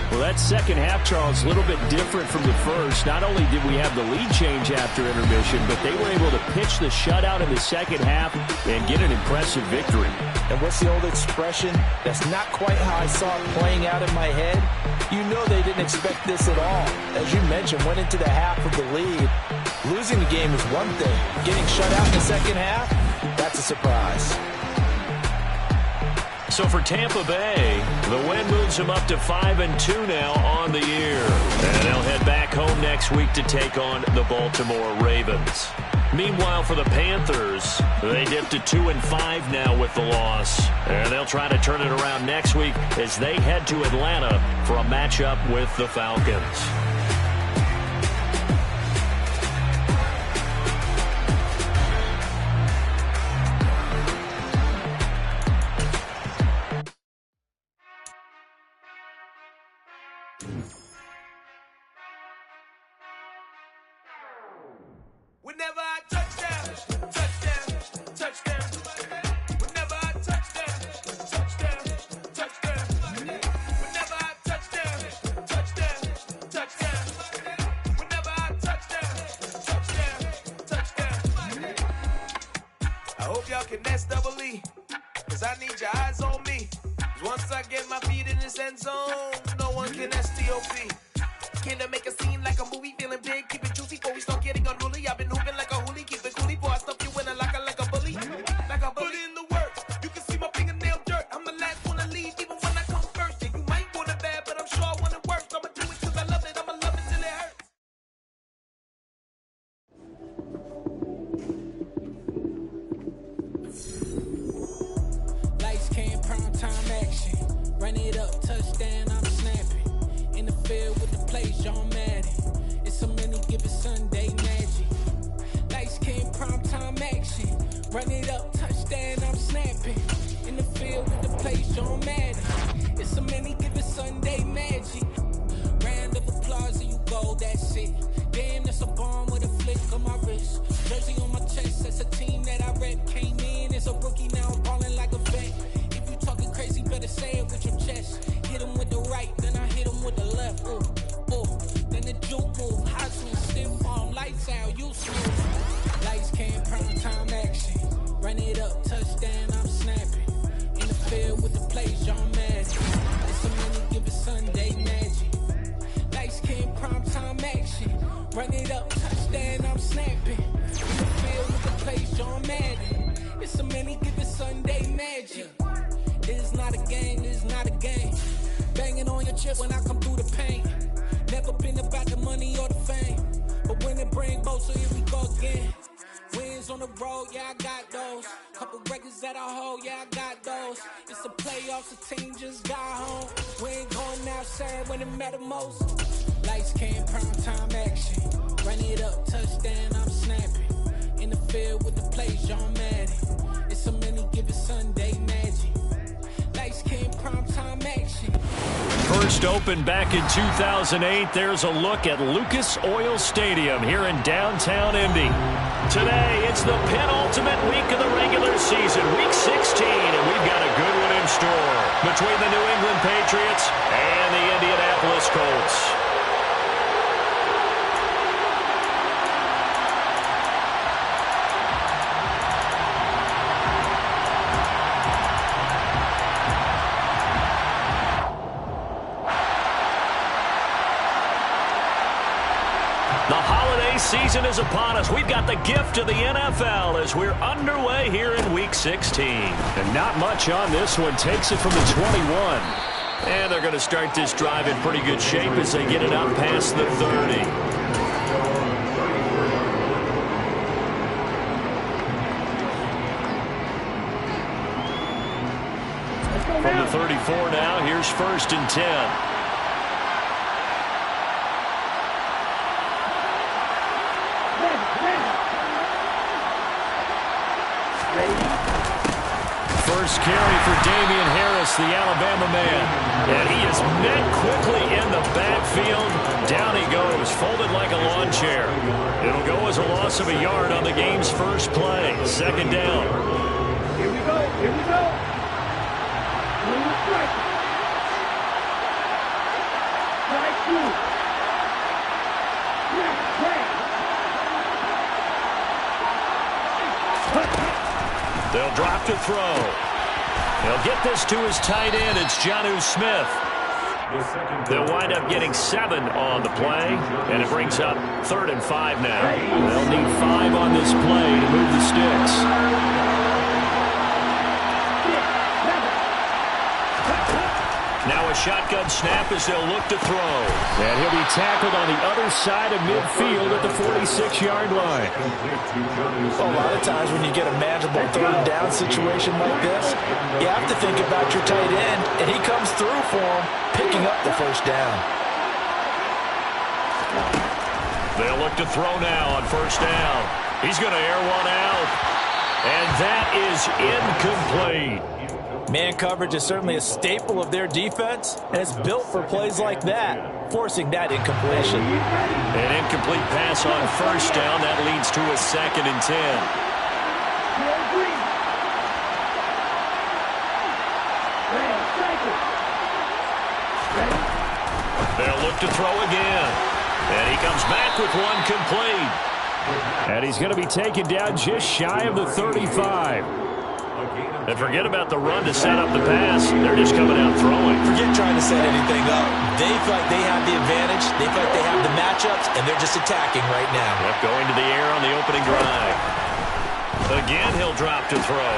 Well, that second half, Charles, a little bit different from the first. Not only did we have the lead change after intermission, but they were able to pitch the shutout in the second half and get an impressive victory. And what's the old expression? That's not quite how I saw it playing out in my head. You know they didn't expect this at all. As you mentioned, went into the half with the lead. Losing the game is one thing. Getting shut out in the second half, that's a surprise. So for Tampa Bay, the win moves them up to 5-2 now on the year. And they'll head back home next week to take on the Baltimore Ravens. Meanwhile, for the Panthers, they dipped to 2-5 now with the loss. And they'll try to turn it around next week as they head to Atlanta for a matchup with the Falcons. Whenever I touchdown, touchdown, touchdown. Whenever I touchdown, touchdown, touchdown. Whenever I touchdown, touchdown, touchdown. Whenever I touchdown, touchdown, touchdown. I hope y'all can nest double E, cause I need your eyes on me. Cause once I get my feet in this end zone, no one can STOP. Can I make a scene like a movie, feeling big, keep it juicy before we start getting unruly. I've been hooping like a hoolie, keep it coolie before I stuff you in a locker like a bully. Like a bully. Put in the work, you can see my fingernail dirt. I'm the last one to leave, even when I come first. And you might want it bad, but I'm sure I want it worse. I'ma do it cause I love it, I'ma love it till it hurts. Lights, cam, prime time action. Run it up, touchdown, I'm snapping. In the field with the plays, John Madden. It's so many, give it Sunday magic. Lights, cam, prime time action. Run it up, touchdown, I'm snapping. In the field with the plays, John Madden. It's so many, give it Sunday magic. Round of applause and you go, that's it. Damn, that's a bomb with a flick on my wrist. Jersey on my chest, that's a team that I rep. Came in as a rookie, now I'm balling like a vet. If you talking crazy, better say it with your chest. Hit him with the right, then I hit him with the left. Ooh, ooh. Then the juke move, high swing, stiff arm, lights out, you smooth. Lights, cam, prime time action. Run it up, touchdown, I'm snapping. In the field with the plays, John Madden. It's so many, give it Sunday magic. Lights, cam, prime time action. Run it up, touchdown, I'm snapping. In the field with the plays, John Madden. It's so many, give it Sunday magic. This is not a game, this is not a game. Banging on your chip when I come through the pain. Never been about the money or the fame. But when it bring both, so here we go again. Wins on the road, yeah, I got those. Couple records that I hold, yeah, I got those. It's the playoffs, the team just got home. We ain't going outside when it matter most. Lights, cam, prime time action. Run it up, touchdown, I'm snapping. In the field with the plays, John Madden. It's so many, give it Sunday magic. Lights, cam, prime time action. First opened back in 2008. There's a look at Lucas Oil Stadium here in downtown Indy. Today, it's the penultimate week of the regular season, week 16, and we've got a good one in store between the New England Patriots and the Indianapolis Colts. The holiday season is upon us. We've got the gift of the NFL as we're underway here in Week 16. And not much on this one. Takes it from the 21. And they're going to start this drive in pretty good shape as they get it up past the 30. From the 34 now. Here's 1st and 10. First carry for Damian Harris, the Alabama man. And he is met quickly in the backfield. Down he goes, folded like a lawn chair. It'll go as a loss of a yard on the game's first play. 2nd down. Here we go. Here we go. Strike. Strike 2. They'll drop to throw. He'll get this to his tight end. It's Jonnu Smith. They'll wind up getting 7 on the play, and it brings up 3rd and 5 now. They'll need 5 on this play to move the sticks. Now a shotgun snap as they'll look to throw. And he'll be tackled on the other side of midfield at the 46-yard line. Well, a lot of times when you get a manageable 3rd down situation like this, you have to think about your tight end, and he comes through for him, picking up the 1st down. They'll look to throw now on 1st down. He's going to air one out. And that is incomplete. Man coverage is certainly a staple of their defense, and it's built for plays like that, forcing that incompletion. An incomplete pass on 1st down. That leads to a 2nd and 10. They'll look to throw again. And he comes back with one complete. And he's going to be taken down just shy of the 35. And forget about the run to set up the pass. They're just coming out throwing. Forget trying to set anything up. They feel like they have the advantage. They feel like they have the matchups, and they're just attacking right now. Yep, going to the air on the opening drive. Again, he'll drop to throw.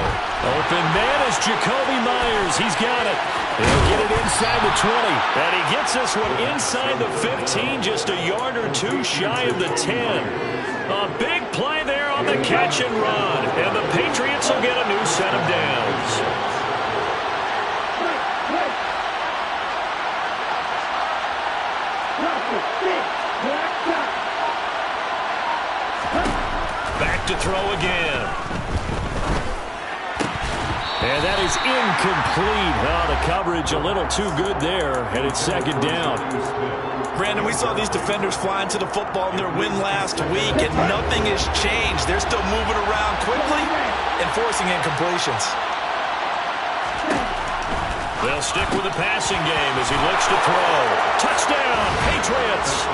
Open man is Jacoby Myers. He's got it. He'll get it inside the 20. And he gets this one inside the 15, just a yard or 2 shy of the 10. A big play there on the catch and run. And the Patriots will get a new set of downs. Back to throw again. And that is incomplete. Oh, the coverage a little too good there, and it's 2nd down. Brandon, we saw these defenders flying to the football in their win last week, and nothing has changed. They're still moving around quickly and forcing incompletions. They'll stick with the passing game as he looks to throw. Touchdown, Patriots!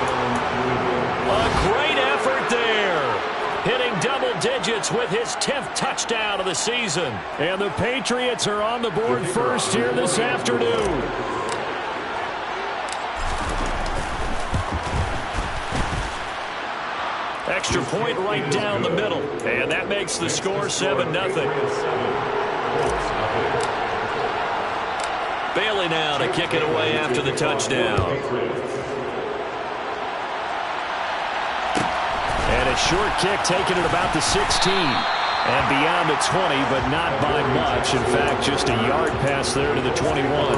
A great effort there. Hitting double digits with his 10th touchdown of the season. And the Patriots are on the board first here this afternoon. Extra point right down the middle. And that makes the score 7-0. Bailey now to kick it away after the touchdown. And a short kick taken at about the 16. And beyond the 20, but not by much. In fact, just a yard pass there to the 21.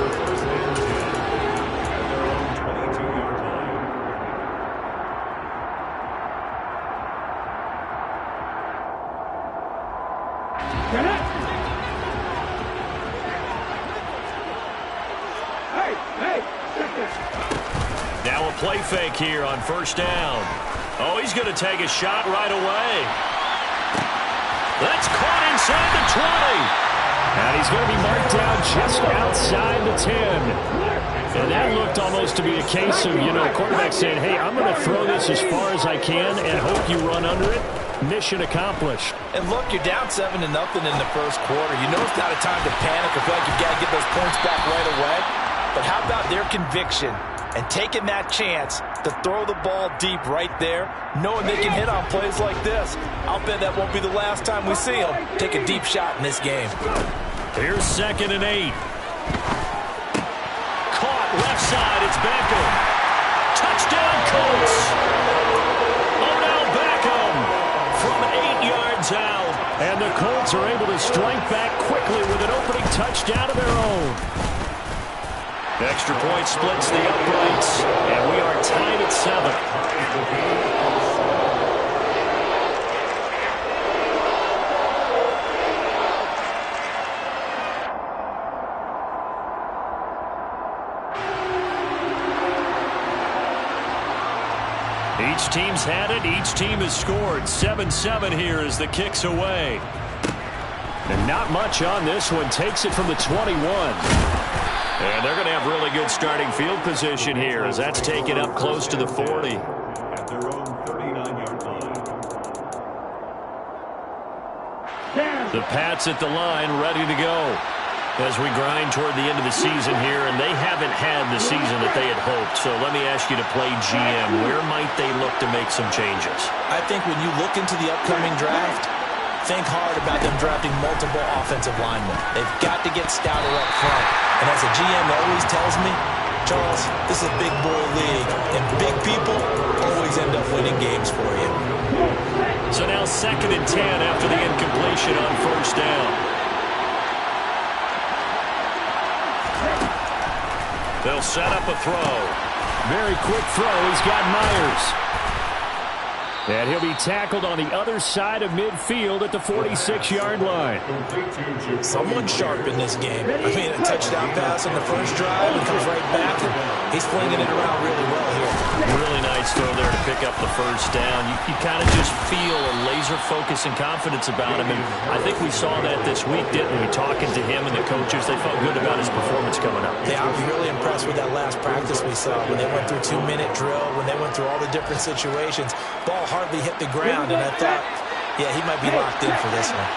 Now a play fake here on 1st down. Oh, he's going to take a shot right away. That's caught inside the 20. And he's going to be marked down just outside the 10. And that looked almost to be a case of, quarterback saying, hey, I'm going to throw this as far as I can and hope you run under it. Mission accomplished. And look, you're down 7-0 in the first quarter. You know it's not a time to panic or feel like you've got to get those points back right away. But how about their conviction and taking that chance to throw the ball deep right there, knowing they can hit on plays like this? I'll bet that won't be the last time we see them take a deep shot in this game. Here's 2nd and 8. Caught left side. It's Beckham. Touchdown, Colts. Odell Beckham from 8 yards out. And the Colts are able to strike back quickly with an opening touchdown of their own. Extra point splits the uprights, and we are tied at 7. Each team's had it. Each team has scored. 7-7 here as the kick's away. And not much on this one. Takes it from the 21. And they're going to have really good starting field position here as that's taken up close to the 40. At their own 39-yard line. The Pats at the line, ready to go as we grind toward the end of the season here, and they haven't had the season that they had hoped. So let me ask you to play GM. Where might they look to make some changes? I think when you look into the upcoming draft, think hard about them drafting multiple offensive linemen. They've got to get stouter up front. And as a GM always tells me, Charles, this is a big boy league, and big people always end up winning games for you. So now 2nd and 10 after the incompletion on first down. They'll set up a throw. Very quick throw. He's got Myers. And he'll be tackled on the other side of midfield at the 46-yard line. Someone sharp in this game. I mean, a touchdown pass on the first drive and comes right back. And he's flinging it around really well here. Really nice throw there to pick up the first down. You kind of just feel a laser focus and confidence about him. And I think we saw that this week, didn't we? Talking to him and the coaches, they felt good about his performance coming up. Yeah, I was really impressed with that last practice we saw when they went through 2-minute drill, when they went through all the different situations. Ball hardly hit the ground, and I thought, yeah, he might be locked in for this one.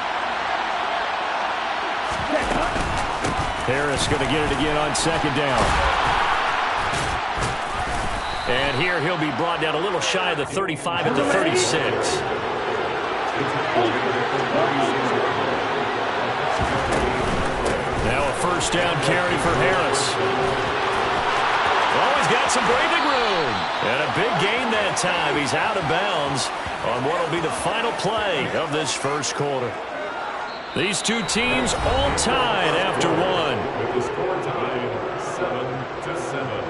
Harris going to get it again on 2nd down. And here he'll be brought down a little shy of the 35 at the 36. Now a first down carry for Harris. Oh, he's got some breathing room. And a big gain that time. He's out of bounds on what will be the final play of this first quarter. These two teams all tied after one. With the score tied 7-7.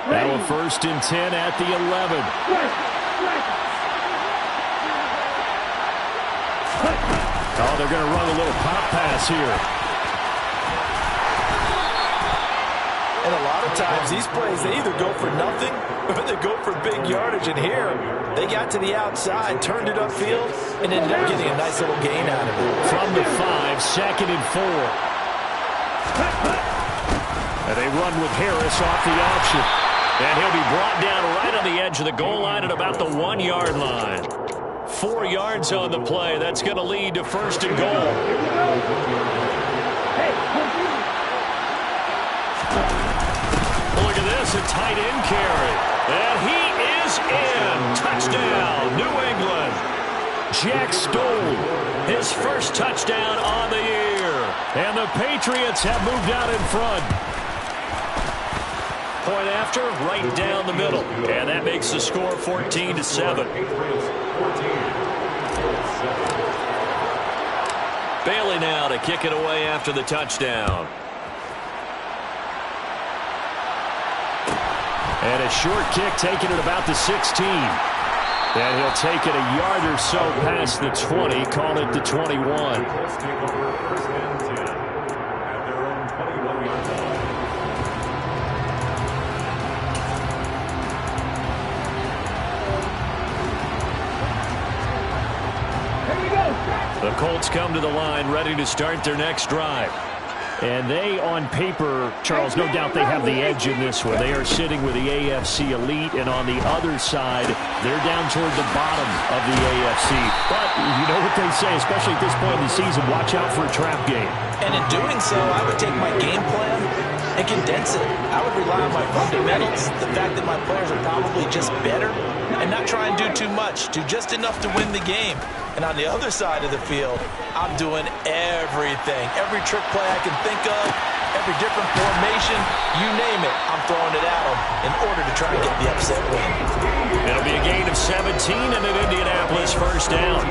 Now a 1st and 10 at the 11. Oh, they're going to run a little pop pass here. And a lot of times, these plays, they either go for nothing or they go for big yardage. And here, they got to the outside, turned it upfield, and ended up getting a nice little gain out of it. From the 5, 2nd and 4. And they run with Harris off the option. And he'll be brought down right on the edge of the goal line at about the 1-yard line. 4 yards on the play. That's going to lead to 1st and goal. Look at this, a tight end carry. And he is in. Touchdown, New England. Jack Stoll, His first touchdown on the year. and the Patriots have moved out in front. Point after, right down the middle. And that makes the score 14-7. Bailey now to kick it away after the touchdown. And a short kick taken at about the 16. And he'll take it a yard or so past the 20, call it the 21. The Colts come to the line ready to start their next drive. And they, on paper, Charles, no doubt they have the edge in this one. They are sitting with the AFC elite, and on the other side, they're down toward the bottom of the AFC. But you know what they say, especially at this point in the season, watch out for a trap game. And in doing so, I would take my game plan and condense it. I would rely on my fundamentals, the fact that my players are probably just better, and not try and do too much, do just enough to win the game. And on the other side of the field, I'm doing everything. Every trick play I can think of, every different formation, you name it, I'm throwing it at them in order to try and get the upset win. It'll be a gain of 17 and an Indianapolis first down.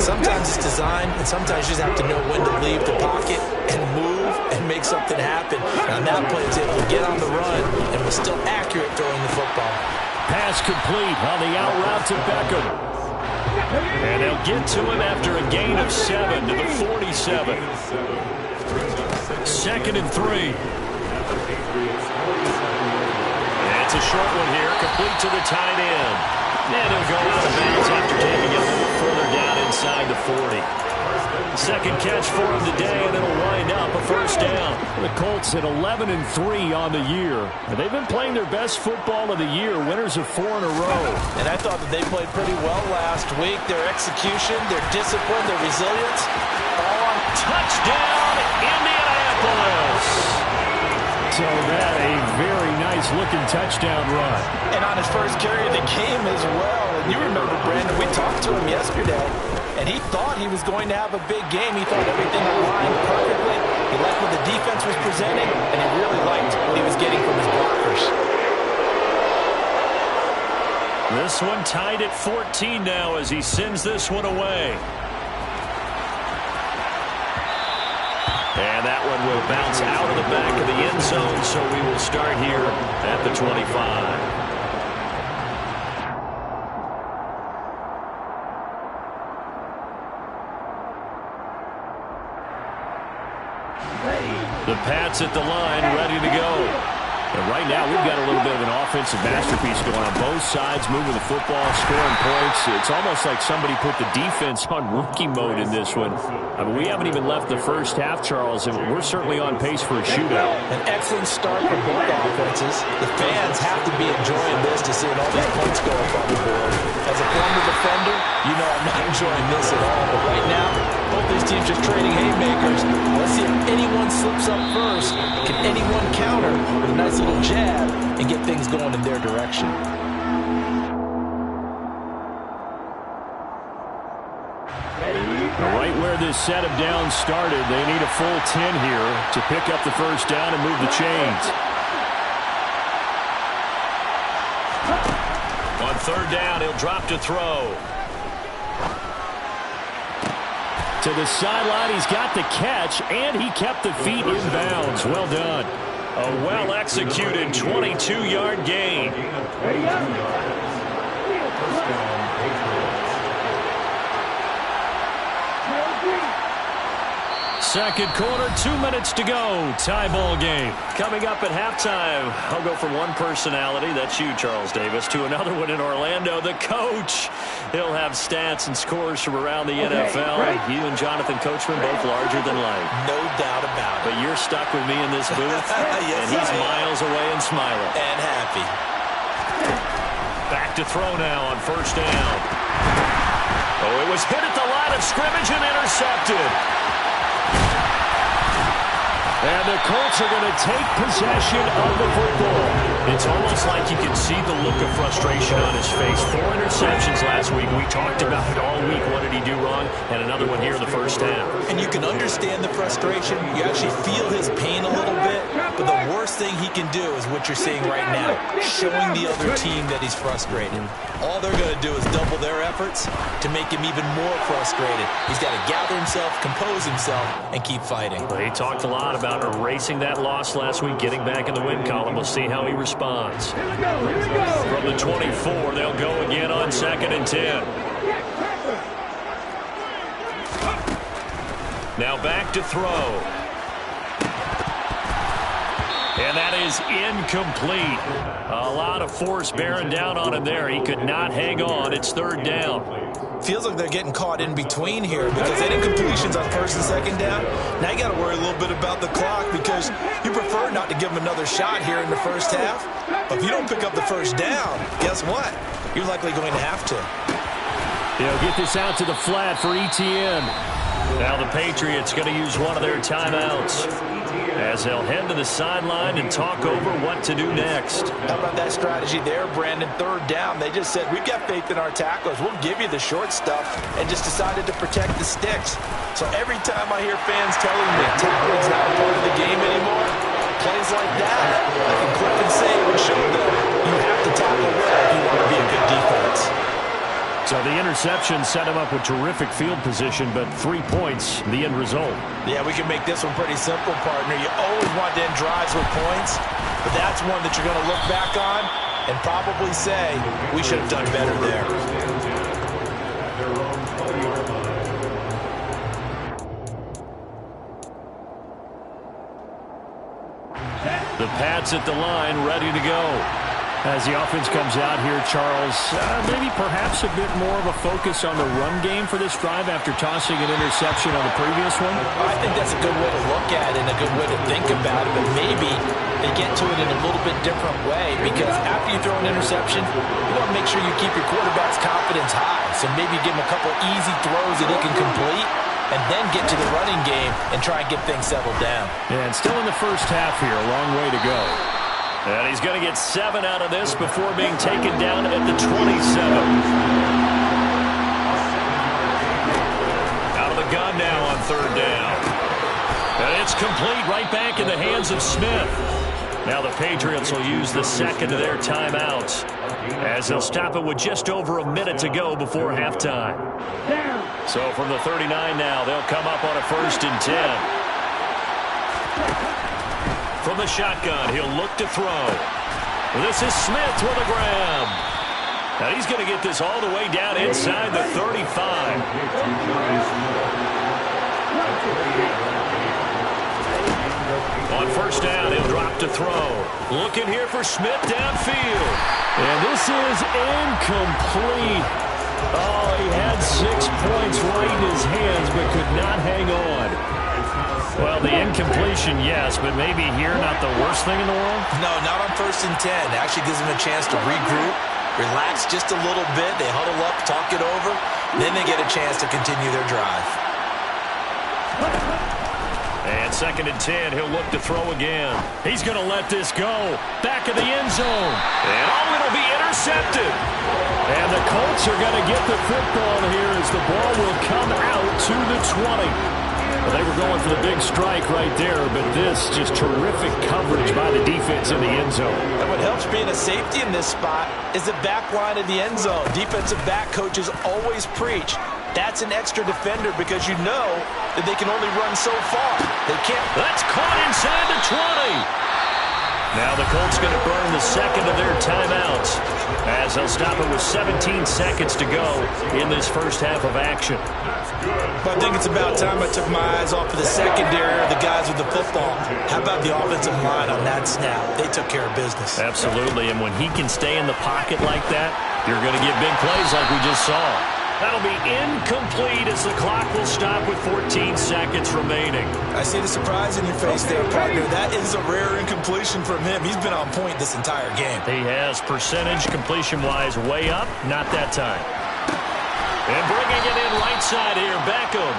Sometimes it's designed, and sometimes you just have to know when to leave the pocket and move and make something happen. And on that play, he's able to get on the run and was still accurate throwing the football. Pass complete on the out route to Beckham. And they'll get to him after a gain of 7 to the 47. 2nd and 3. It's a short one here, complete to the tight end. And he'll go out of bounds after taking it a little further down inside the 40. Second catch for him today, and it'll wind up a first down. The Colts at 11-3 on the year. And they've been playing their best football of the year, winners of 4 in a row. And I thought that they played pretty well last week. Their execution, their discipline, their resilience, all on Touchdown, Indianapolis! So that a very nice-looking touchdown run. And on his first carry of the game as well. And you remember, Brandon, we talked to him yesterday, and he thought he was going to have a big game. He thought everything aligned perfectly. He liked what the defense was presenting, and he really liked what he was getting from his blockers. This one tied at 14 now as he sends this one away. And that one will bounce out of the back of the end zone, so we will start here at the 25. The Pats at the line, ready to go. And right now, we've got a little bit of an offensive masterpiece going on both sides, moving the football, scoring points. It's almost like somebody put the defense on rookie mode in this one. I mean, we haven't even left the first half, Charles, and we're certainly on pace for a shootout. An excellent start for both offenses. The fans have to be enjoying this to see all these points go up on the board. As a former defender, you know I'm not enjoying this at all. But right now, both these teams just trading haymakers. Let's see if anyone slips up first. Can anyone counter with a nice little jab and get things going in their direction? Right where this set of downs started, they need a full 10 here to pick up the first down and move the chains. On third down, he'll drop to throw. To the sideline, he's got the catch, and he kept the feet in bounds. Well done. A well-executed 22-yard gain. Second quarter, 2 minutes to go. Tie ball game. Coming up at halftime, I'll go from one personality, that's you, Charles Davis, to another one in Orlando, the coach. He'll have stats and scores from around the NFL. Right. You and Jonathan Coachman, both larger than life. No doubt about it. But you're stuck with me in this booth, Yes, and he's miles away and smiling. And happy. Back to throw now on first down. Oh, it was hit at the line of scrimmage and intercepted. And the Colts are going to take possession of the football. It's almost like you can see the look of frustration on his face. 4 interceptions last week. We talked about it all week. What did he do wrong? And another one here in the first half. And you can understand the frustration. You actually feel his pain a little bit. But the worst thing he can do is what you're seeing right now, showing the other team that he's frustrated. All they're going to do is double their efforts to make him even more frustrated. He's got to gather himself, compose himself, and keep fighting. Well, he talked a lot about erasing that loss last week, getting back in the win column. We'll see how he responds. From the 24, they'll go again on 2nd and 10. Now back to throw. And that is incomplete. A lot of force bearing down on him there. He could not hang on. It's third down. Feels like they're getting caught in between here because they had incompletions on first and second down. Now you got to worry a little bit about the clock because you prefer not to give them another shot here in the first half. But if you don't pick up the first down, guess what? You're likely going to have to. They'll get this out to the flat for ETN. Now the Patriots going to use one of their timeouts as they'll head to the sideline and talk over what to do next. How about that strategy there, Brandon? Third down, they just said, we've got faith in our tacklers. We'll give you the short stuff, and just decided to protect the sticks. So every time I hear fans telling me tackling's not a part of the game anymore, plays like that, I can click and say we showed them. You have to tackle well if you want to be a good defense. So the interception set him up with terrific field position, but 3 points, the end result. Yeah, we can make this one pretty simple, partner. You always want to end drives with points, but that's one that you're going to look back on and probably say, we should have done better there. The Pats at the line, ready to go. As the offense comes out here, Charles, maybe perhaps a bit more of a focus on the run game for this drive after tossing an interception on the previous one? I think that's a good way to look at it and a good way to think about it, but maybe they get to it in a little bit different way, because after you throw an interception, you want to make sure you keep your quarterback's confidence high. So maybe give him a couple easy throws that he can complete, and then get to the running game and try and get things settled down. And still in the first half here, a long way to go. And he's going to get 7 out of this before being taken down at the 27. Out of the gun now on third down. And it's complete, right back in the hands of Smith. Now the Patriots will use the second of their timeouts, as they'll stop it with just over a minute to go before halftime. So from the 39 now, they'll come up on a 1st and 10. From the shotgun, he'll look to throw. This is Smith with a grab. Now he's going to get this all the way down inside the 35. On 1st down, he'll drop to throw. Looking here for Smith downfield. And this is incomplete. Oh, he had 6 points right in his hands, but could not hang on. Well, the incompletion, yes, but maybe here not the worst thing in the world? No, not on 1st and 10. It actually gives them a chance to regroup, relax just a little bit. They huddle up, talk it over. Then they get a chance to continue their drive. And 2nd and 10, he'll look to throw again. He's going to let this go. Back of the end zone. And it'll be intercepted. And the Colts are going to get the football here as the ball will come out to the 20. Well, they were going for the big strike right there, but this just terrific coverage by the defense in the end zone. And what helps being a safety in this spot is the back line of the end zone. Defensive back coaches always preach. That's an extra defender because you know that they can only run so far. They can't. That's caught inside the 20. Now the Colts going to burn the second of their timeouts as they'll stop it with 17 seconds to go in this first half of action. But I think it's about time I took my eyes off of the secondary or the guys with the football. How about the offensive line on that snap? They took care of business. Absolutely, and when he can stay in the pocket like that, you're going to get big plays like we just saw. That'll be incomplete as the clock will stop with 14 seconds remaining. I see the surprise in your face there, partner. That is a rare incompletion from him. He's been on point this entire game. He has percentage completion-wise way up, not that time. And bringing it in right side here, Beckham.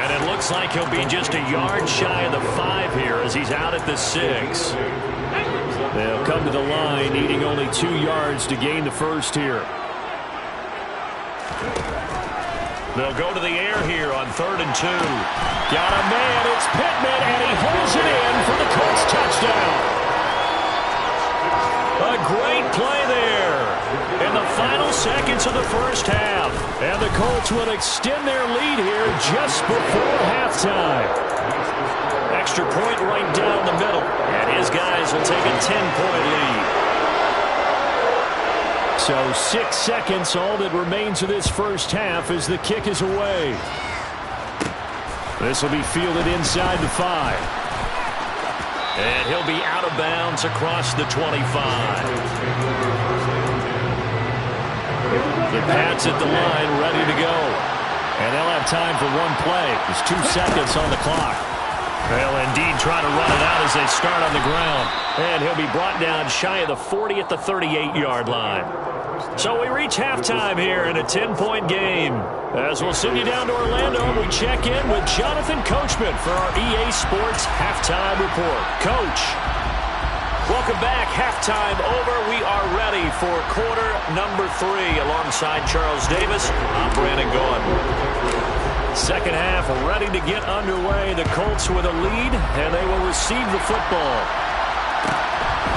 And it looks like he'll be just a yard shy of the 5 here as he's out at the 6. They'll come to the line, needing only 2 yards to gain the first here. They'll go to the air here on 3rd and 2. Got a man, it's Pittman, and he holds it in for the Colts touchdown. A great play there in the final seconds of the first half. And the Colts will extend their lead here just before halftime. Extra point right down the middle, and his guys will take a 10-point lead. So 6 seconds, all that remains of this first half as the kick is away. This will be fielded inside the 5. And he'll be out of bounds across the 25. The Pats at the line, ready to go. And they'll have time for one play. There's 2 seconds on the clock. They'll indeed try to run it out as they start on the ground. And he'll be brought down shy of the 40 at the 38-yard line. So we reach halftime here in a 10-point game. As we'll send you down to Orlando, we check in with Jonathan Coachman for our EA Sports Halftime Report. Coach, welcome back. Halftime over. We are ready for quarter number 3 alongside Charles Davis. I'm Brandon Gaudin. Second half ready to get underway. The Colts with a lead, and they will receive the football.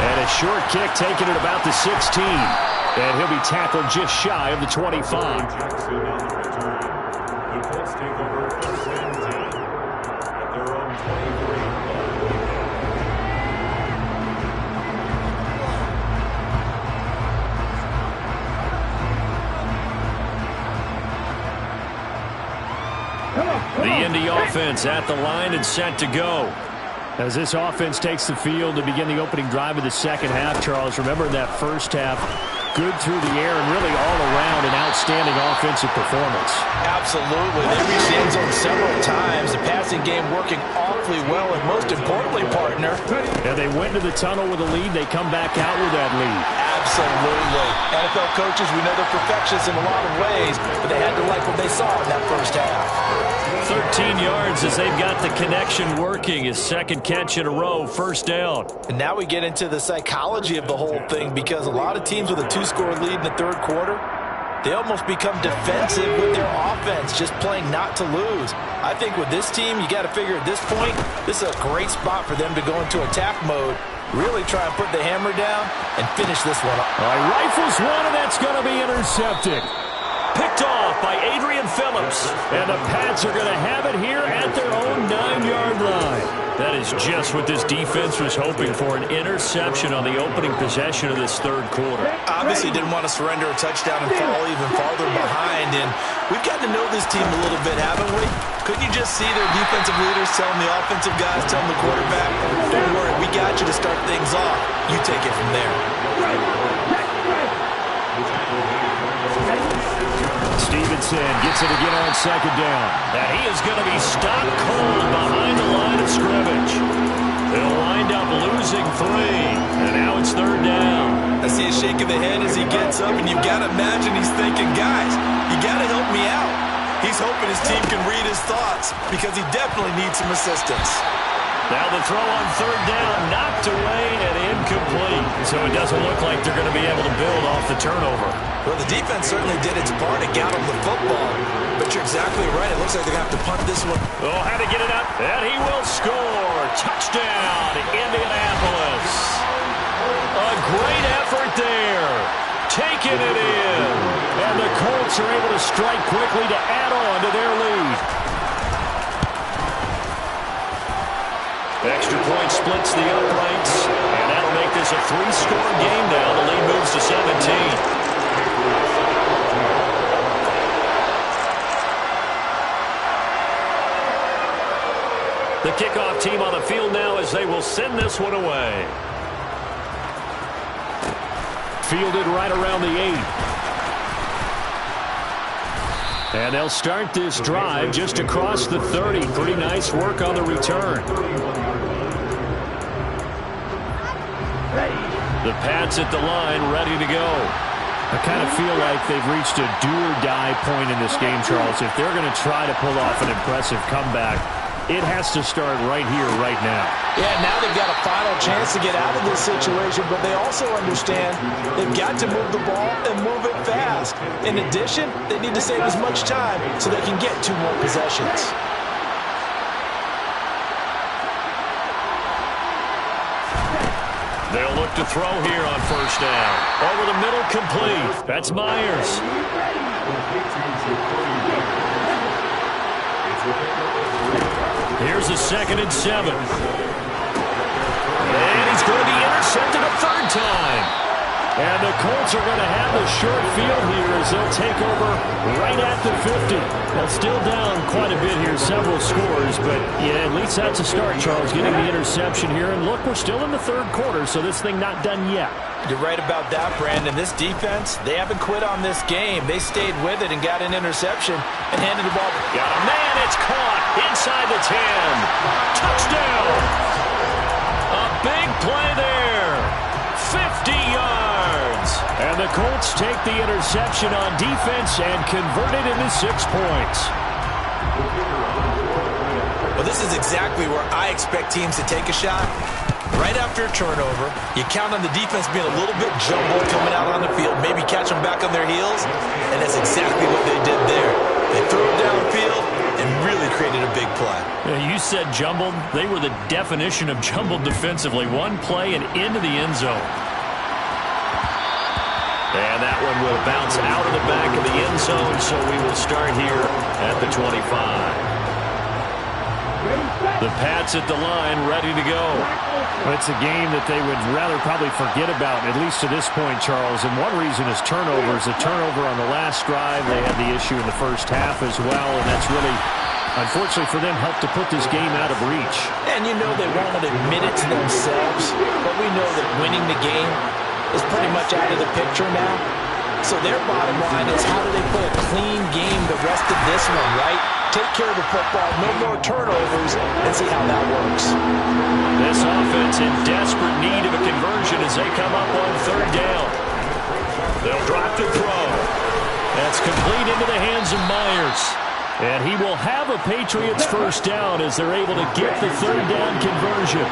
And a short kick taken at about the 16. And he'll be tackled just shy of the 25. Jackson on the return. The Colts take over first and 10 at their own 23. The Indy offense at the line and set to go. As this offense takes the field to begin the opening drive of the second half, Charles, remember in that first half, good through the air and really all around an outstanding offensive performance. Absolutely. They reached the end zone several times. The passing game working awfully well, and most importantly, partner. And they went to the tunnel with a lead. They come back out with that lead. Absolutely. NFL coaches, we know they're perfectionists in a lot of ways, but they had to like what they saw in that first half. 13 yards as they've got the connection working. His second catch in a row, first down. And now we get into the psychology of the whole thing, because a lot of teams with a two-score lead in the third quarter, they almost become defensive with their offense, just playing not to lose. I think with this team, you got to figure at this point, this is a great spot for them to go into attack mode, really try and put the hammer down and finish this one up. All right, rifles one, and that's going to be intercepted. Picked off by Adrian Phillips. And the Pats are going to have it here at their own 9-yard line. That is just what this defense was hoping for, an interception on the opening possession of this third quarter. Obviously didn't want to surrender a touchdown and fall even farther behind. And we've gotten to know this team a little bit, haven't we? Couldn't you just see their defensive leaders telling the offensive guys, telling the quarterback, don't worry, we got you to start things off. You take it from there. Stevenson gets it again on second down. And he is going to be stopped cold behind the line of scrimmage. They'll wind up losing 3. And now it's third down. I see a shake of the head as he gets up, and you've got to imagine he's thinking, guys, you got to help me out. He's hoping his team can read his thoughts, because he definitely needs some assistance. Now the throw on third down, knocked away and incomplete. So it doesn't look like they're going to be able to build off the turnover. Well, the defense certainly did its part to get him the football. But you're exactly right. It looks like they're going to have to punt this one. Oh, had to get it up. And he will score. Touchdown, Indianapolis. A great effort there. Taking it in. And the Colts are able to strike quickly to add on to their lead. Extra point splits the uprights, and that'll make this a 3-score game now. The lead moves to 17. The kickoff team on the field now as they will send this one away. Fielded right around the 8. And they'll start this drive just across the 30. Pretty nice work on the return. The Pats at the line, ready to go. I kind of feel like they've reached a do-or-die point in this game, Charles. If they're going to try to pull off an impressive comeback, it has to start right here, right now. Yeah, now they've got a final chance to get out of this situation, but they also understand they've got to move the ball and move it fast. In addition, they need to save as much time so they can get 2 more possessions. They'll look to throw here on first down. Over the middle, complete. That's Myers. Here's a 2nd and 7. And he's going to be intercepted a 3rd time. And the Colts are going to have a short field here as they'll take over right at the 50. Now still down quite a bit here, several scores, but yeah, at least that's a start, Charles, getting the interception here. And look, we're still in the third quarter, so this thing not done yet. You're right about that, Brandon. This defense, they haven't quit on this game. They stayed with it and got an interception and handed the ball. Got a man, it's caught inside the 10. Touchdown! A big play there. 50 yards. And the Colts take the interception on defense and convert it into 6 points. Well, this is exactly where I expect teams to take a shot. Right after a turnover, you count on the defense being a little bit jumbled coming out on the field, maybe catch them back on their heels, and that's exactly what they did there. They threw it downfield and really created a big play. You said jumbled. They were the definition of jumbled defensively. One play and into the end zone. And that one will bounce out of the back of the end zone, so we will start here at the 25. The Pats at the line, ready to go. It's a game that they would rather probably forget about, at least to this point, Charles. And one reason is turnovers. A turnover on the last drive. They had the issue in the first half as well, and that's really, unfortunately for them, helped to put this game out of reach. And you know they won't admit it to themselves, but we know that winning the game is pretty much out of the picture now. So their bottom line is, how do they play a clean game the rest of this one, right? Take care of the football, no more turnovers, and see how that works. This offense in desperate need of a conversion as they come up on third down. They'll drop to throw. That's complete into the hands of Myers. And he will have a Patriots first down as they're able to get the third down conversion.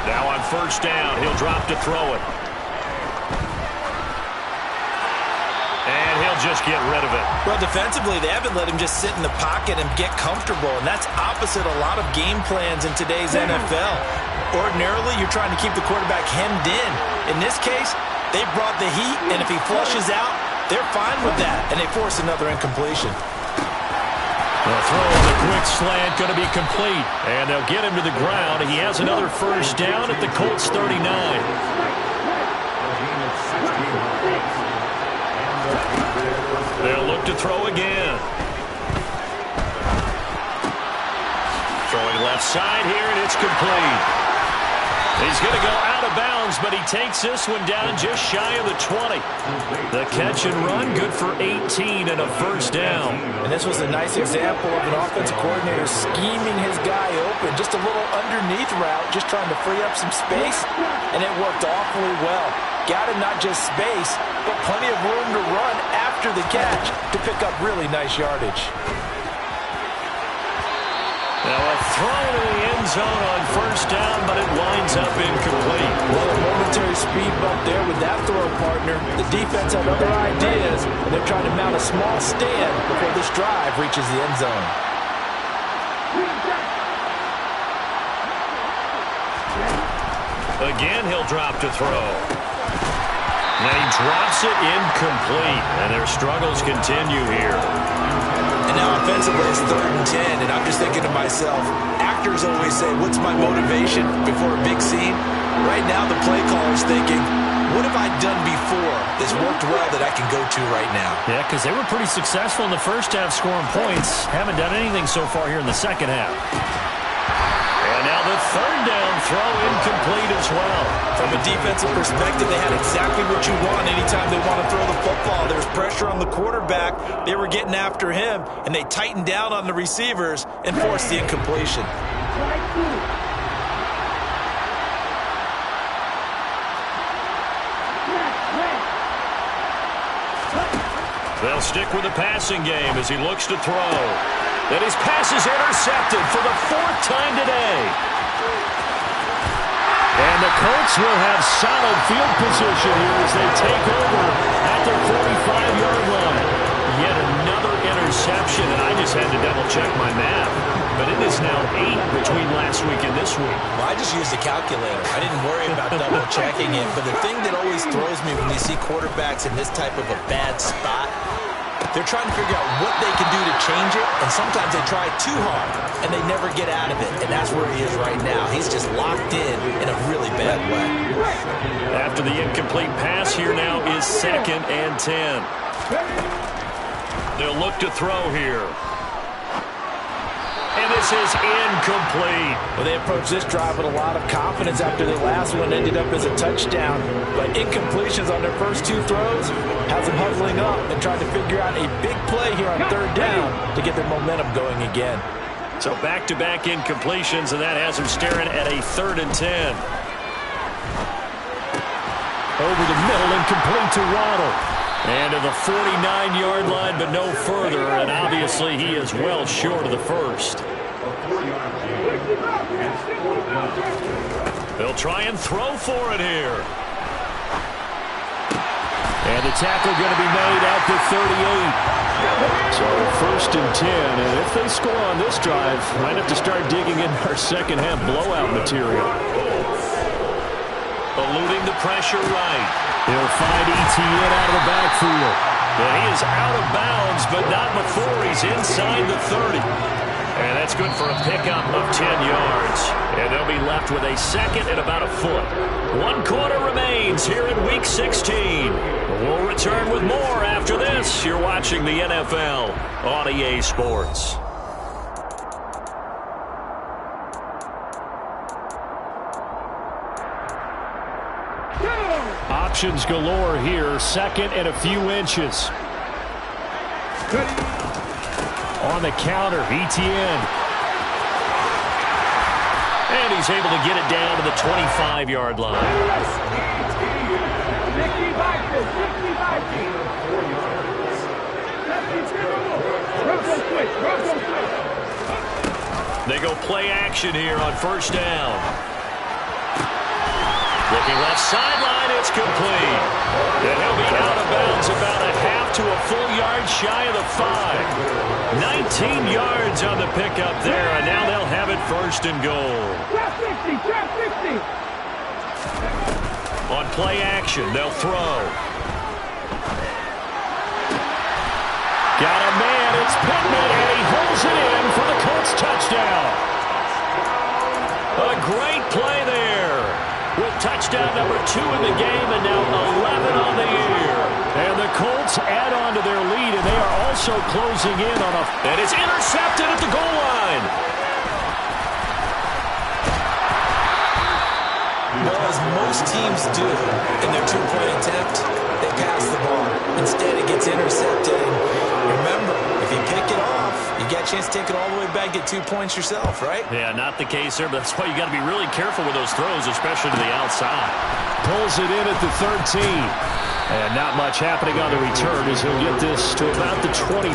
Now on first down, he'll drop to throw it. And he'll just get rid of it. Well, defensively, they haven't let him just sit in the pocket and get comfortable, and that's opposite a lot of game plans in today's NFL. Ordinarily, you're trying to keep the quarterback hemmed in. In this case, they brought the heat, and if he flushes out, they're fine with that, and they force another incompletion. The throw on the quick slant going to be complete, and they'll get him to the ground. He has another first down at the Colts 39. They'll look to throw again. Throwing left side here, and it's complete. He's going to go out of bounds, but he takes this one down just shy of the 20. The catch and run, good for 18 and a first down. And this was a nice example of an offensive coordinator scheming his guy open. Just a little underneath route, just trying to free up some space, and it worked awfully well. Got him not just space, but plenty of room to run after the catch to pick up really nice yardage. Now a throw to the end zone on first down, but it winds up incomplete. Well, a momentary speed bump there with that throw partner. The defense had other ideas, and they're trying to mount a small stand before this drive reaches the end zone. Again, he'll drop to throw. And he drops it incomplete, and their struggles continue here. And now offensively it's 3rd and 10, and I'm just thinking to myself, actors always say, what's my motivation before a big scene? Right now the play caller's thinking, what have I done before that's worked well that I can go to right now? Yeah, because they were pretty successful in the first half scoring points. Haven't done anything so far here in the second half. And now the third down throw incomplete as well. From a defensive perspective, they had exactly what you want anytime they want to throw the football. There's pressure on the quarterback. They were getting after him, and they tightened down on the receivers and forced the incompletion. They'll stick with the passing game as he looks to throw. Then his pass is intercepted for the 4th time today. And the Colts will have solid field position here as they take over at their 45-yard line. Yet another interception, and I just had to double-check my math. But it is now 8 between last week and this week. Well, I just used a calculator. I didn't worry about double-checking it. But the thing that always throws me when you see quarterbacks in this type of a bad spot, they're trying to figure out what they can do to change it, and sometimes they try too hard, and they never get out of it, and that's where he is right now. He's just locked in a really bad way. After the incomplete pass, here now is 2nd and 10. They'll look to throw here. And this is incomplete. Well, they approached this drive with a lot of confidence after their last one ended up as a touchdown. But incompletions on their first 2 throws has them huddling up and trying to figure out a big play here on 3rd down to get their momentum going again. So back-to-back incompletions, and that has them staring at a 3rd and 10. Over the middle, incomplete to Waddle. And to the 49-yard line, but no further. And obviously, he is well short of the first. They'll try and throw for it here. And the tackle going to be made at the 38. So 1st and 10, and if they score on this drive, might have to start digging in our second half blowout material. Eluding the pressure right. He'll find Etienne out of the backfield. And he is out of bounds, but not before he's inside the 30. And that's good for a pickup of 10 yards. And they'll be left with a second and about a foot. 1 quarter remains here in Week 16. We'll return with more after this. You're watching the NFL on EA Sports. Options galore here. 2nd and a few inches. On the counter, Etienne. And he's able to get it down to the 25-yard line. They go play action here on 1st down. Looking left sideline, it's complete. And he'll be out of bounds about a half to a full yard shy of the 5. 19 yards on the pickup there, and now they'll have it 1st and goal. On play action, they'll throw. Got a man, it's Pittman, and he holds it in for the Colts touchdown. A great play there. With touchdown number 2 in the game, and now 11 on the year. And the Colts add on to their lead, and they are also closing in on a... And it's intercepted at the goal line. Well, as most teams do in their 2-point attempt, they pass the ball. Instead, it gets intercepted. And remember, if you pick it off, you get a chance to take it all the way back, get 2 points yourself, right? Yeah, not the case there, but that's why you got to be really careful with those throws, especially to the outside. Pulls it in at the 13. And not much happening on the return as he'll get this to about the 23.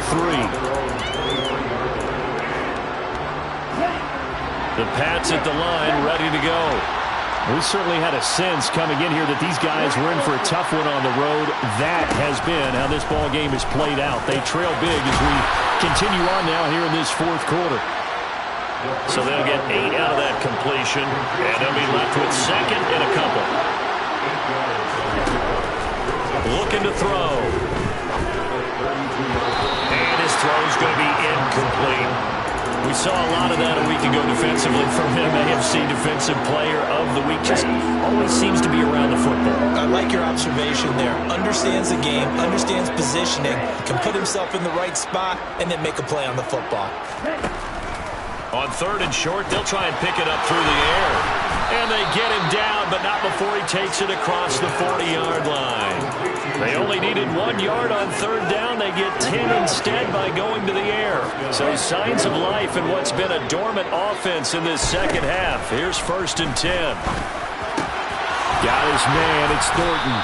The Pats at the line, ready to go. We certainly had a sense coming in here that these guys were in for a tough one on the road. That has been how this ball game is played out. They trail big as we continue on now here in this 4th quarter. So they'll get 8 out of that completion, and they'll be left with 2nd and a couple. Looking to throw. And his throw's going to be incomplete. We saw a lot of that a week ago defensively from him. AFC Defensive Player of the Week. Just always seems to be around the football. I like your observation there. Understands the game, understands positioning, can put himself in the right spot, and then make a play on the football. On 3rd and short, they'll try and pick it up through the air. And they get him down, but not before he takes it across the 40-yard line. They only needed 1 yard on 3rd down. They get 10 instead by going to the air. So signs of life in what's been a dormant offense in this second half. Here's 1st and 10. Got his man, it's Thornton.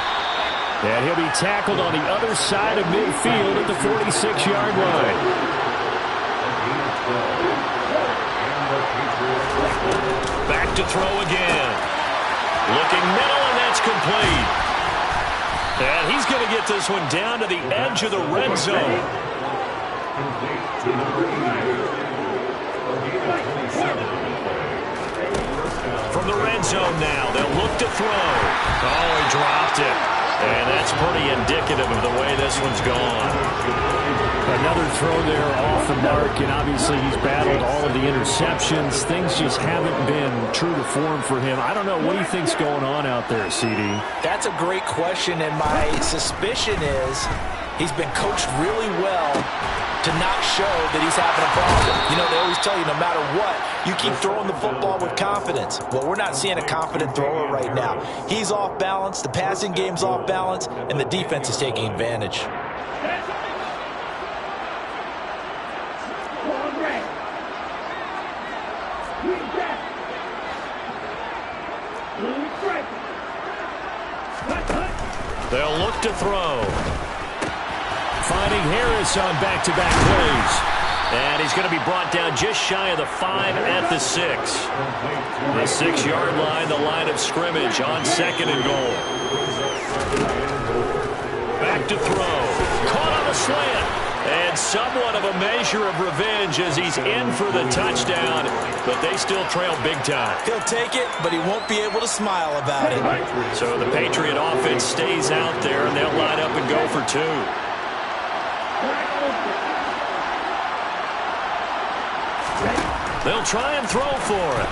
And he'll be tackled on the other side of midfield at the 46-yard line. Back to throw again. Looking middle, and that's complete. And he's going to get this one down to the edge of the red zone. From the red zone now, they'll look to throw. Oh, he dropped it. And that's pretty indicative of the way this one's gone. Another throw there off the mark, and obviously he's battled all of the interceptions. Things just haven't been true to form for him. I don't know. What do you think's going on out there, CD? That's a great question, and my suspicion is he's been coached really well to not show that he's having a problem. You know, they always tell you no matter what, you keep throwing the football with confidence. Well, we're not seeing a confident thrower right now. He's off balance, the passing game's off balance, and the defense is taking advantage. They'll look to throw. Finding Harris on back-to-back plays. And he's going to be brought down just shy of the 5 at the 6. The 6-yard line, the line of scrimmage on 2nd and goal. Back back to throw. Caught on the slant. And somewhat of a measure of revenge as he's in for the touchdown, but they still trail big time. He'll take it, but he won't be able to smile about it. So the Patriot offense stays out there, and they'll line up and go for two. They'll try and throw for it.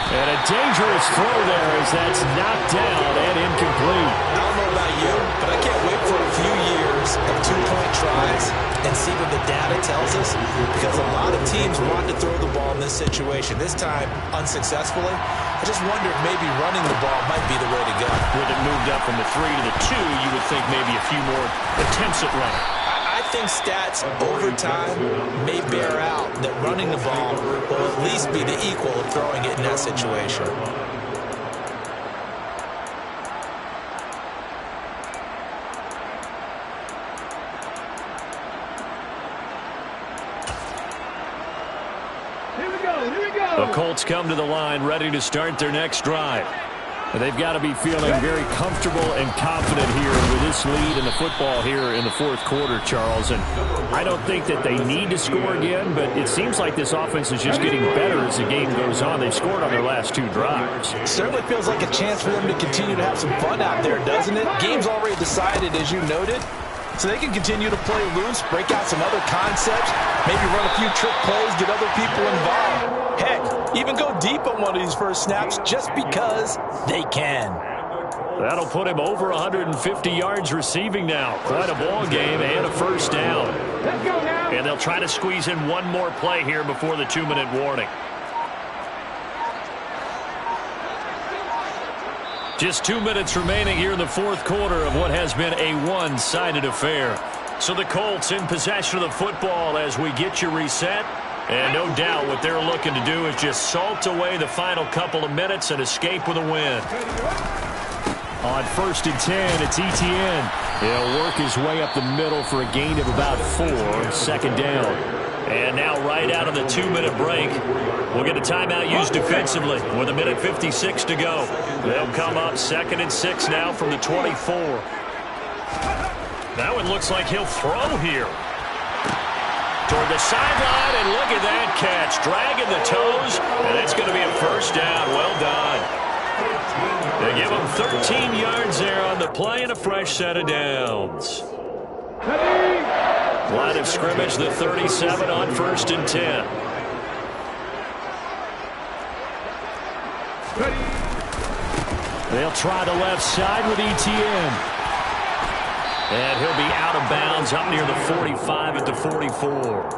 And a dangerous throw there as that's knocked down and incomplete. I don't know about you, but I can't wait for a few years of two-point tries and see what the data tells us, because a lot of teams want to throw the ball in this situation. This time, unsuccessfully. I just wonder if maybe running the ball might be the way to go. With it moved up from the 3 to the 2, you would think maybe a few more attempts at running. I think stats over time may bear out that running the ball will at least be the equal of throwing it in that situation. The Colts come to the line ready to start their next drive. They've got to be feeling very comfortable and confident here with this lead in the football here in the fourth quarter, Charles. And I don't think that they need to score again, but it seems like this offense is just getting better as the game goes on. They've scored on their last 2 drives. It certainly feels like a chance for them to continue to have some fun out there, doesn't it? Game's already decided, as you noted. So they can continue to play loose, break out some other concepts, maybe run a few trick plays, get other people involved. Heck, even go deep on one of these first snaps just because they can. That'll put him over 150 yards receiving now. Quite a ball game and a first down. Let's go now. And they'll try to squeeze in one more play here before the 2-minute warning. Just 2 minutes remaining here in the fourth quarter of what has been a one-sided affair. So the Colts in possession of the football as we get you reset. And no doubt what they're looking to do is just salt away the final couple of minutes and escape with a win. On 1st and 10, it's Etienne. He'll work his way up the middle for a gain of about 4, second down. And now right out of the 2-minute break, we'll get a timeout used defensively with 1:56 to go. They'll come up 2nd and 6 now from the 24. That one looks like he'll throw here. Toward the sideline, and look at that catch. Dragging the toes, and it's going to be a first down. Well done. They give him 13 yards there on the play and a fresh set of downs. Line of scrimmage, the 37 on 1st and 10. They'll try the left side with Etienne. And he'll be out of bounds up near the 45 at the 44.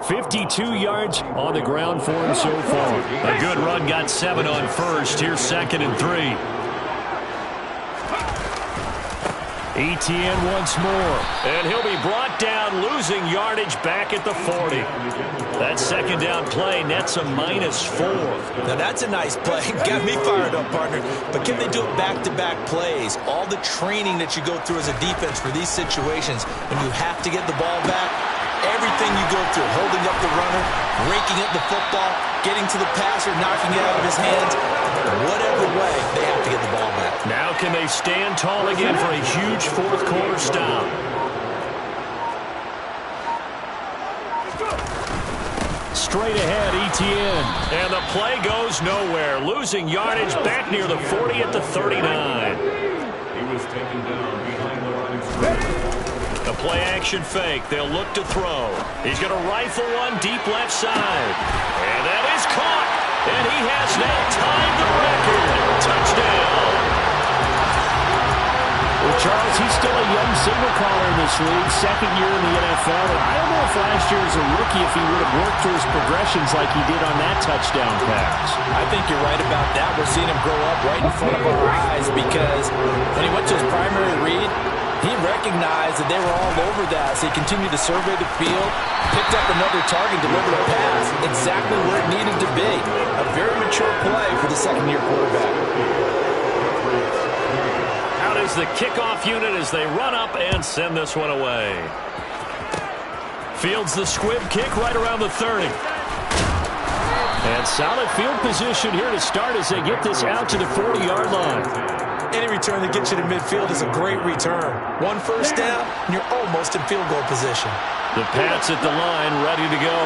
52 yards on the ground for him so far. A good run, got 7 on 1st. Here's 2nd and 3. Etienne once more. And he'll be brought down, losing yardage back at the 40. That 2nd down play nets a -4. Now that's a nice play. Got me fired up, partner. But can they do it back-to-back plays? All the training that you go through as a defense for these situations, when you have to get the ball back, everything you go through, holding up the runner, raking up the football, getting to the passer, knocking it out of his hands, whatever way, they have to get the ball back. Now can they stand tall again for a huge fourth quarter stop? Straight ahead, Etienne. And the play goes nowhere. Losing yardage back near the 40 at the 39. He was taken down behind the line of scrimmage. A play action fake. They'll look to throw. He's going to rifle one deep left side. And that is caught. And he has now tied the record. Touchdown. Well, Charles, he's still a young signal caller in this league, 2nd year in the NFL. And I don't know if last year as a rookie if he would have worked through his progressions like he did on that touchdown pass. I think you're right about that. We're seeing him grow up right in front of our eyes, because when he went to his primary read, he recognized that they were all over that, so he continued to survey the field, picked up another target, delivered a pass exactly where it needed to be. A very mature play for the 2nd-year quarterback. Out is the kickoff unit as they run up and send this one away. Fields the squib kick right around the 30. And solid field position here to start as they get this out to the 40-yard line. Any return that gets you to midfield is a great return. One first down, and you're almost in field goal position. The Pats at the line, ready to go.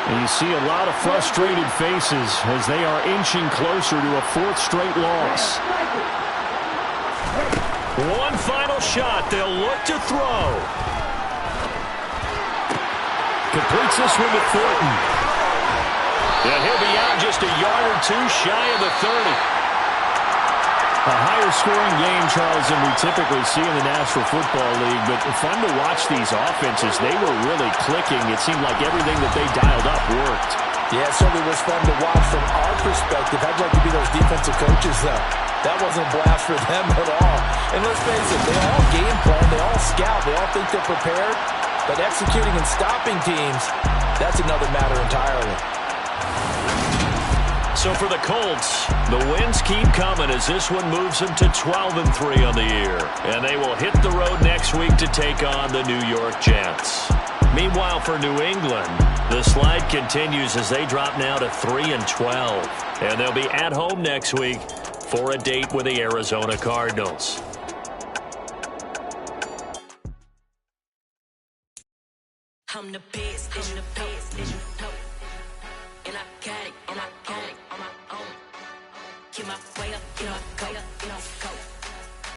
And you see a lot of frustrated faces as they are inching closer to a fourth straight loss. One final shot. They'll look to throw. Completes this one to Thornton. And he'll be out just a yard or two shy of the 30. A higher-scoring game, Charles, than we typically see in the National Football League, but fun to watch these offenses. They were really clicking. It seemed like everything that they dialed up worked. Yeah, it certainly was fun to watch from our perspective. I'd like to be those defensive coaches, though. That wasn't a blast for them at all. And let's face it, they all game plan, they all scout, they all think they're prepared, but executing and stopping teams, that's another matter entirely. So for the Colts, the wins keep coming as this one moves them to 12-3 on the year. And they will hit the road next week to take on the New York Jets. Meanwhile, for New England, the slide continues as they drop now to 3-12. And they'll be at home next week for a date with the Arizona Cardinals. I'm the best, and the best, and you know. And I got it on my own. Get my way.